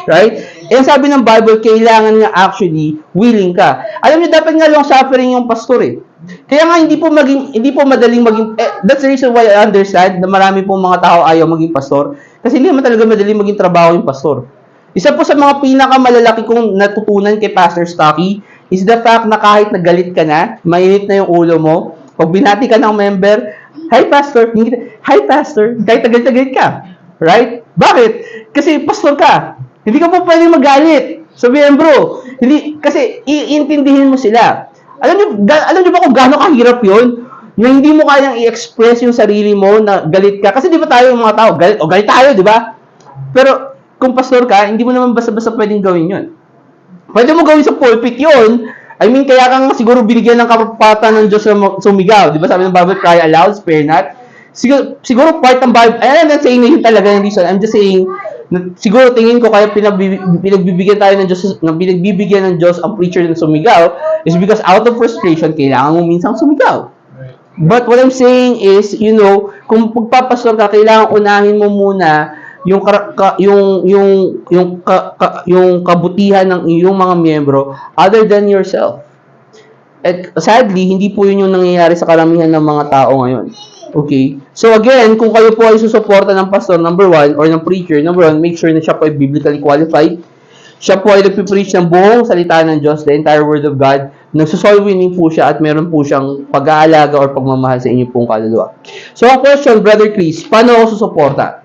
Right? And sabi ng Bible, kailangan nga actually willing ka. Alam niyo, dapat nga long suffering yung pastor eh. Kaya nga hindi po madaling maging that's the reason why I understand na marami pong mga tao ayaw maging pastor kasi hindi naman talaga madaling maging trabaho yung pastor. Isa po sa mga pinakamalalaki kong natutunan kay Pastor Stocky is the fact na kahit nagalit ka na, mainit na yung ulo mo, pag binati ka ng member, Hi Pastor, kahit tagalit ka. Right? Bakit? Kasi pastor ka. Hindi ka po pwede magalit sa miyembro. Hindi, kasi iintindihin mo sila. Alam niyo ba kung gaano kahirap yun? Na hindi mo kayang i-express yung sarili mo na galit ka. Kasi di ba tayo mga tao, galit tayo, di ba? Pero kung pastor ka, hindi mo naman basta-basta pwedeng gawin yun. Pwede mo gawin sa pulpit yun. I mean, kaya kang siguro binigyan ng kapapatan ng Diyos na sumigaw. Di ba sabi ng Bible, cry aloud, spare not. Siguro part ng Bible, I'm not saying na yun talaga yung reason. I'm just saying, siguro tingin ko kaya pinagbibigyan tayo ng Diyos, pinagbibigyan ng Diyos ang preacher na sumigaw is because out of frustration, kailangan mo minsang sumigaw. But what I'm saying is, kung pagpapastor ka, kailangan unahin mo muna yung kabutihan ng iyong mga miyembro other than yourself. At sadly, hindi po yun yung nangyayari sa karamihan ng mga tao ngayon. Okay? So again, kung kayo po ay susuporta ng pastor, number 1, or ng preacher, number 1, make sure na siya po ay biblically qualified. Siya po ay nagpipreach ng buong salita ng Diyos, the entire Word of God. Nagsusoul winning po siya at meron po siyang pag-aalaga or pagmamahal sa inyo pong kaluluwa. So ang question, Brother Chris, paano ako susuporta?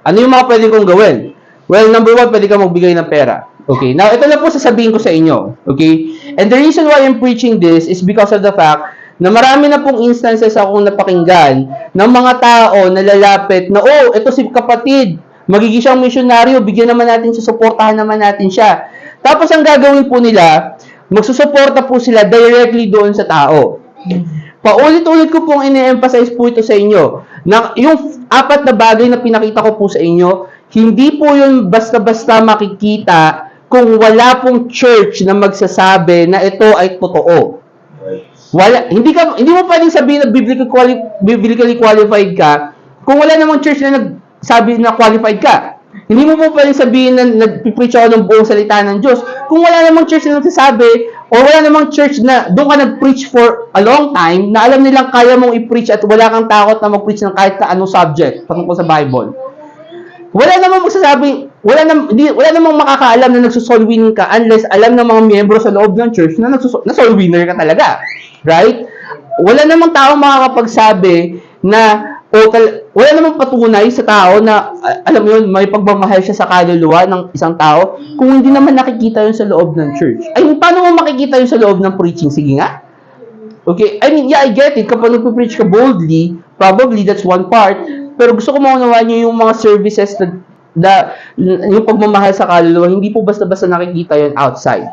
Ano yung mga pwede kong gawin? Well, number 1, pwede kang magbigay ng pera. Okay? Now, ito na po sasabihin ko sa inyo. Okay? And the reason why I'm preaching this is because of the fact na marami na pong instances akong napakinggan ng mga tao na lalapit na, ito si kapatid, magiging siyang misyonaryo, bigyan naman natin siya, suportahan naman natin siya. Tapos ang gagawin po nila, magsusuporta po sila directly doon sa tao. Paulit-ulit ko pong ine-emphasize po ito sa inyo. Na yung 4 na bagay na pinakita ko po sa inyo, hindi po yun basta-basta makikita kung wala pong church na magsasabi na ito ay totoo. Hindi mo pwedeng sabihin na biblically qualified ka kung wala namang church na nagsabi na qualified ka. Hindi mo po pwedeng sabihin na nag-preach ako ng buong salita ng Diyos kung wala namang church na nagsasabi o wala namang church na doon ka nag-preach for a long time na alam nilang kaya mong i-preach at wala kang takot na mag-preach ng kahit na anong subject patungkol sa Bible. Wala namang magsasabi, wala namang makakaalam na nagsosoul winning ka unless alam ng mga miyembro sa loob ng church na soul winner ka talaga. Right? Wala namang tao makakapagsabi na wala namang patunay sa tao na alam mo yun, may pagmamahal siya sa kaluluwa ng isang tao kung hindi naman nakikita yun sa loob ng church. Ay, paano mo makikita yun sa loob ng preaching? Sige nga. Okay, I mean, yeah, I get it. Kapag nagpe-preach ka boldly, probably that's one part. Pero gusto ko maunawaan nyo yung mga services na yung pagmamahal sa kaluluwa, hindi po basta-basta nakikita yun outside.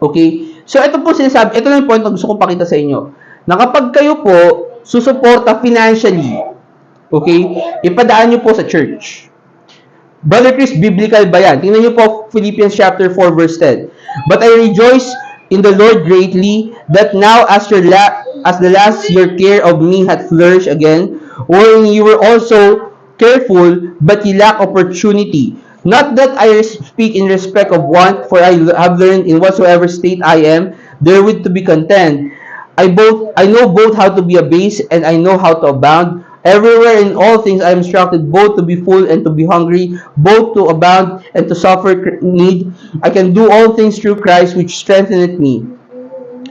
Okay? So, ito po sinasabi, ito na yung point na gusto kong pakita sa inyo. Na kapag kayo po susuporta financially, okay, ipadaan nyo po sa church. Brother Chris, biblical ba yan? Tingnan nyo po Philippians chapter 4 verse 10. But I rejoice in the Lord greatly that now as the last your care of me hath flourished again, wherein you were also careful, but ye lack opportunity. Not that I speak in respect of want, for I have learned in whatsoever state I am, therewith to be content. I know both how to be abased, and I know how to abound. Everywhere in all things I am instructed both to be full and to be hungry, both to abound and to suffer need. I can do all things through Christ which strengtheneth me.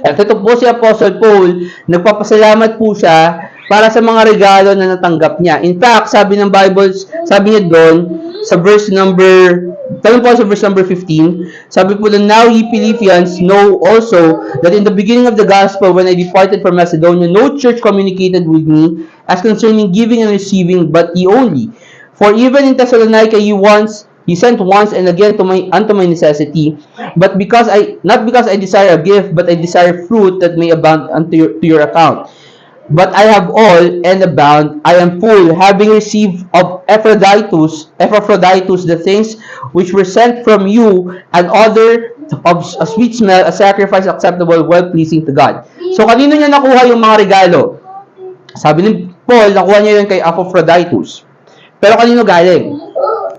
At ito po si Apostle Paul, nagpapasalamat po siya para sa mga regalo na natanggap niya. In fact, sabi ng Bible, sabi niya doon, sa verse number 15, sabi po doon, now ye Philippians know also that in the beginning of the gospel, when I departed from Macedonia, no church communicated with me as concerning giving and receiving, but ye only. For even in Thessalonica ye sent once and again unto my necessity, but not because I desire a gift, but I desire fruit that may abound to your account. But I have all and abound, I am full, having received of Epaphroditus the things which were sent from you, and other of a sweet smell, a sacrifice acceptable, well-pleasing to God. So, kanino niya nakuha yung mga regalo? Sabi ni Paul, nakuha niya yun kay Epaphroditus. Pero kanino galing?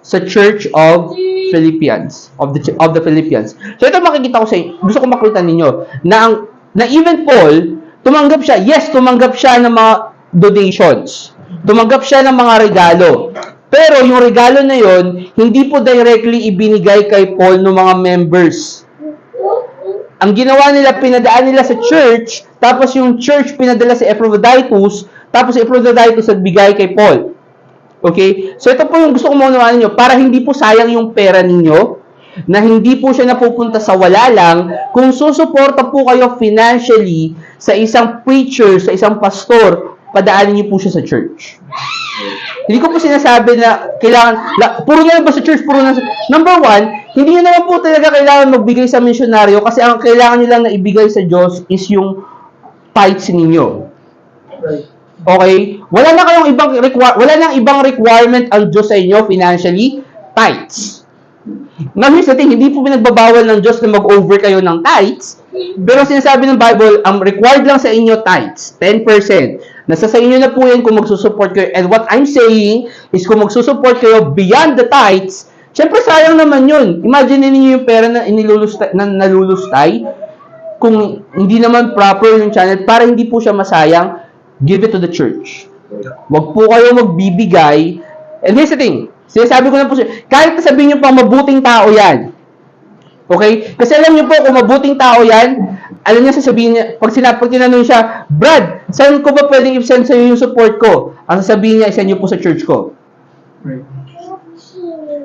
Sa Church of Philippians, of the Philippians. So, ito makikita ko sa inyo, gusto ko makita ninyo, na even Paul, tumanggap siya ng mga donations. Tumanggap siya ng mga regalo. Pero yung regalo na yon, hindi po directly ibinigay kay Paul ng mga members. Ang ginawa nila, pinadaan nila sa church, tapos yung church pinadala sa Epaphroditus, tapos si Epaphroditus nagbigay kay Paul. Okay? So ito po yung gusto ko maunawaan ninyo, para hindi po sayang yung pera ninyo, na hindi po siya napupunta sa wala lang, kung susuporta po kayo financially sa isang preacher, sa isang pastor, padaanin niyo po siya sa church. Hindi ko po sinasabi na kailangan, puro na ba sa church, puro na sa... Number one, hindi nyo naman po talaga kailangan magbigay sa misyonaryo kasi ang kailangan nyo lang na ibigay sa Diyos is yung tithes ninyo. Okay? Wala na ibang requirement ang Diyos sa inyo financially, tithes. Now, here's the thing, hindi po pinagbabawal ng Diyos na mag-over kayo ng tithes, pero sinasabi ng Bible, ang required lang sa inyo tithes, 10%. Nasa sa inyo na po yan kung magsusupport kayo. And what I'm saying is kung magsusupport kayo beyond the tithes, syempre sayang naman yun. Imagine niyo yung pera na nalulustay, kung hindi naman proper yung channel, para hindi po siya masayang, give it to the church. Wag po kayo magbibigay. And here's the thing, sinasabi ko na po siya, kahit sabihin nyo pang mabuting tao yan. Okay? Kasi alam nyo po, kung mabuting tao yan, alam niya sasabihin niya, pag tinanong siya, Brad, saan ko ba pwedeng i-send sa'yo yung support ko? Ang sasabihin niya, i-send nyo po sa church ko.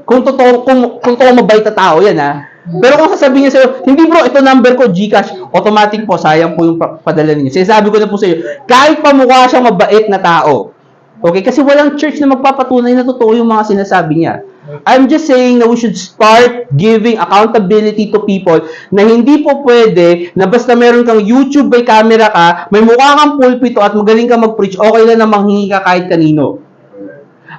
Kung totoo mabait na tao yan, ha? Pero kung sasabihin niya sa'yo, hindi bro, ito number ko, Gcash, automatic po, sayang po yung padala ninyo. Sinasabi ko na po sa'yo, kahit pamukha siyang mabait na tao, okay? Kasi walang church na magpapatunay na totoo yung mga sinasabi niya. I'm just saying na we should start giving accountability to people na hindi po pwede na basta meron kang YouTube, may camera ka, may mukha kang pulpito at magaling ka mag-preach, okay lang na manghingi ka kahit kanino.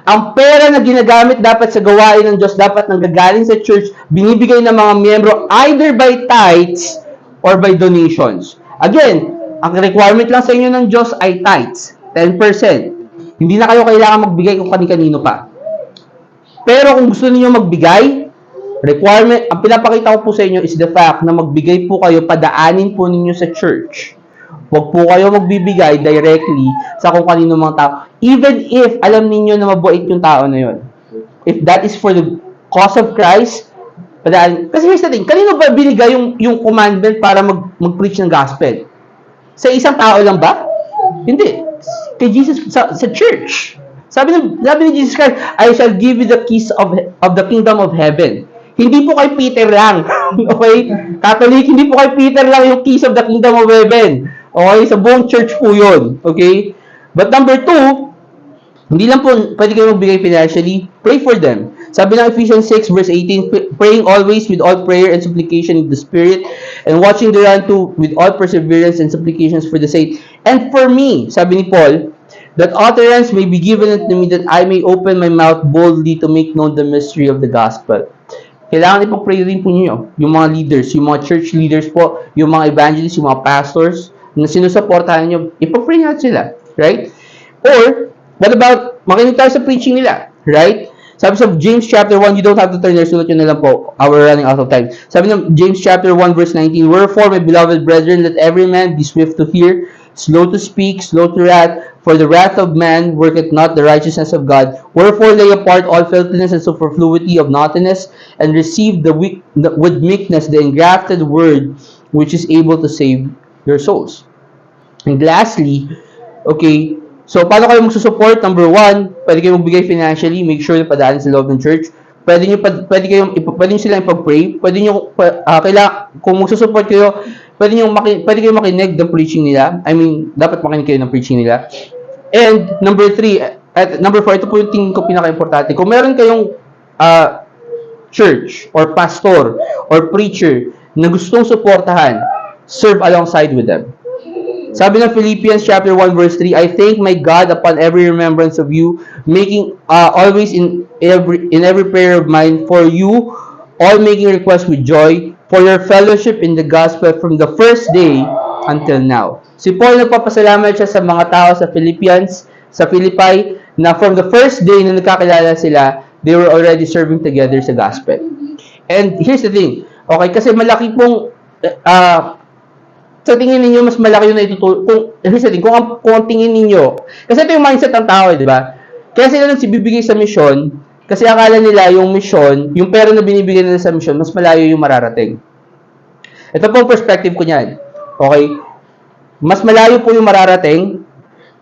Ang pera na ginagamit dapat sa gawain ng Diyos, dapat nanggagaling sa church, binibigay ng mga miyembro either by tithes or by donations. Again, ang requirement lang sa inyo ng Diyos ay tithes, 10%. Hindi na kayo kailangan magbigay kung kani-kanino pa. Pero kung gusto niyo magbigay, requirement, ang pinapakita ko po sa inyo is the fact na magbigay po kayo, padaanin po ninyo sa church. Huwag po kayo magbibigay directly sa kung kanino mga tao. Even if alam niyo na mabuait yung tao na yon. If that is for the cause of Christ, padaanin. Kasi here's the thing, kanino ba binigay yung commandment para mag-preach ng gospel? Sa isang tao lang ba? Hindi. Kay Jesus, sa church. Sabi ni Jesus Christ, I shall give you the keys of the kingdom of heaven. Hindi po kay Peter lang. Okay? Catholic, hindi po kay Peter lang yung keys of the kingdom of heaven. Okay? Sa buong church po yun. Okay? But number 2, hindi lang po pwede kayo magbigay financially. Pray for them. Sabi ng Ephesians 6 verse 18, praying always with all prayer and supplication in the Spirit, and watching thereunto with all perseverance and supplications for the saints. And for me, sabi ni Paul, that utterance may be given unto me that I may open my mouth boldly to make known the mystery of the gospel. Kailangan ipag-pray rin po ninyo, yung mga leaders, yung mga church leaders po, yung mga evangelists, yung mga pastors, na sinusuportahan nyo, ipag-pray natin sila, right? Or, what about, makinig tayo sa preaching nila, right? Sabi sa James chapter 1, you don't have to turn there, sulat nyo na lang po, we're running out of time. Sabi ng James chapter 1 verse 19, wherefore, my beloved brethren, let every man be swift to hear, slow to speak, slow to wrath, for the wrath of man worketh not the righteousness of God. Wherefore lay apart all filthiness and superfluity of naughtiness, and receive with meekness the engrafted word, which is able to save your souls. And lastly, okay, so paano kayo magsusupport? Number 1, pwede kayo magbigay financially, make sure na padaan sa loob ng church. Pwede nyo silang ipag-pray. Pwede nyo, kung magsusupport kayo, pwede kayo makinig ng preaching nila. I mean, dapat makinig kayo ng preaching nila. And number 4, ito po yung tingin ko pinaka-importante. Kung meron kayong church or pastor or preacher na gustong suportahan, serve alongside with them. Sabi ng Philippians chapter 1 verse 3, I thank my God upon every remembrance of you, making always in every prayer of mine for you, all making requests with joy, for your fellowship in the gospel from the first day until now. Si Paul nagpapasalamat siya sa mga tao sa Philippi, na from the first day na nagkakilala sila, they were already serving together sa gospel. And here's the thing, okay, kasi malaki pong sa tingin ninyo, mas malaki yung naitutulong. Kung ang tingin ninyo, kasi ito yung mindset ng tao, di ba? Kaya sila nang bibigay sa misyon, kasi akala nila yung misyon, yung pera na binibigay nila sa misyon, mas malayo yung mararating. Ito po ang perspective ko niyan. Okay? Mas malayo po yung mararating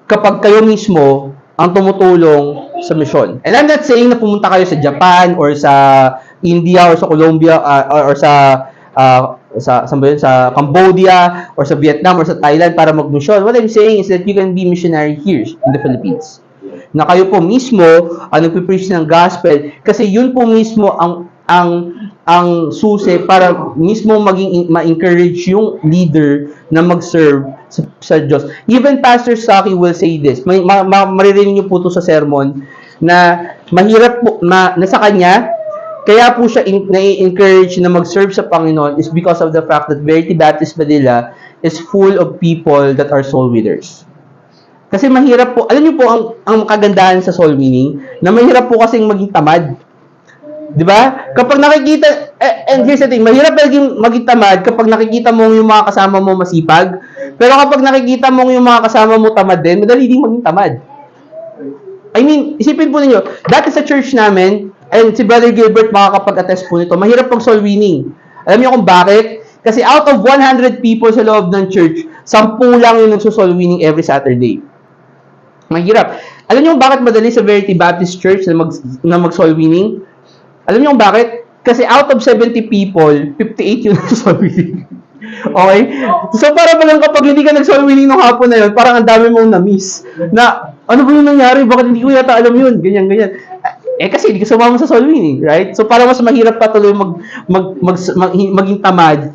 kapag kayo mismo ang tumutulong sa misyon. And I'm not saying na pumunta kayo sa Japan or sa India or sa Colombia or sa Cambodia or sa Vietnam or sa Thailand para mag-mission. What I'm saying is that you can be missionary here in the Philippines. Na kayo po mismo ang nagpipreach ng gospel kasi yun po mismo ang susi para mismo ma-encourage yung leader na mag-serve sa Diyos. Even Pastor Saki will say this. Maririnig niyo po ito sa sermon na mahirap po na sa kanya. Kaya po siya na-encourage na mag-serve sa Panginoon is because of the fact that Verity Baptist Manila is full of people that are soul winners. Kasi mahirap po, alam niyo po ang kagandahan sa soul winning, na mahirap po kasing maging tamad. 'Di ba? Kapag nakikita, and here's the thing, mahirap maging tamad kapag nakikita mo yung mga kasama mo masipag, pero kapag nakikita mo yung mga kasama mo tamad din, madali ding maging tamad. I mean, isipin po ninyo, dati sa church namin, and si Brother Gilbert makakapag-attest po nito, mahirap pang soul winning. Alam niyo kung bakit? Kasi out of 100 people sa loob ng church, 10 lang yung nagso-soul winning every Saturday. Mahirap. Alam niyo kung bakit madali sa Verity Baptist Church na mag-soul winning? Alam niyo kung bakit? Kasi out of 70 people, 58 yung nag-soul winning. Okay? So, para ba lang kapag hindi ka nag-soul winning nung hapon na yun, parang ang dami mong na-miss. Na, ano ba yung nangyari? Bakit hindi ko yata alam yun? Ganyan. Kasi hindi ka sumama sa soul winning, right? So para mas mahirap pa tuloy maging tamad.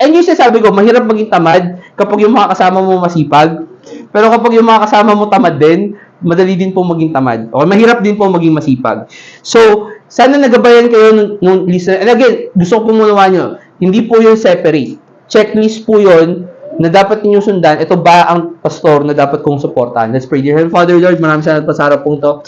And yung sinasabi ko, mahirap maging tamad kapag yung mga kasama mo masipag. Pero kapag yung mga kasama mo tamad din, madali din po maging tamad. O mahirap din po maging masipag. So, sana nagabayan kayo nung listener. And again, gusto ko pumunawa nyo, hindi po yun separate. Checklist po yun na dapat ninyong sundan. Ito ba ang pastor na dapat kong suportahan? Let's pray. Dear Heavenly Father, Lord, maraming salamat pa sa araw pong to.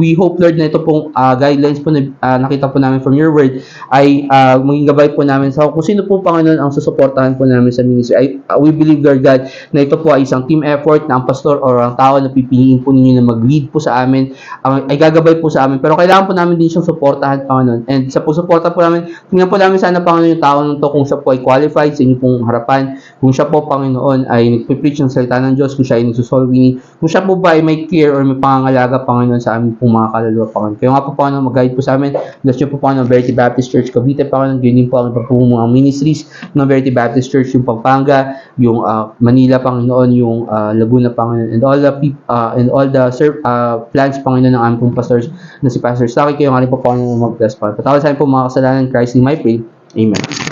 We hope, Lord, na ito pong guidelines po na nakita po namin from your word ay maging gabay po namin sa kung sino po, Panginoon, ang susuportahan po namin sa ministry. We believe, Lord God, na ito po ay isang team effort na ang pastor or ang tao na pipiliin po ninyo na mag-lead po sa amin ay gagabay po sa amin. Pero kailangan po namin din siyang suportahan, Panginoon. And sa pagsuporta po namin, tingnan po namin sana, Panginoon, yung tao nito kung siya po ay qualified sa inyong pong harapan. Kung siya po, Panginoon, ay nagpipreach ng salita ng Diyos, kung siya ay nagsusolve winning, kung siya po ba ay may care or may pangangalaga, Panginoon, sa aming pong mga kaluluwa, Panginoon. Kaya nga po, Panginoon, mag-guide po sa amin. Bless niyo po, Panginoon, Verity Baptist Church Cavite, Panginoon. Ganyan po ang mga ministries ng Verity Baptist Church, yung Pampanga, yung Manila, Panginoon, yung Laguna, Panginoon, and all the plans, Panginoon, ng aming pong pastors na si Pastor Saki. Kayo nga rin po, Panginoon, mag-bless, Panginoon. Patawad sa amin po mga kasalanan, Christ in my pray. Amen.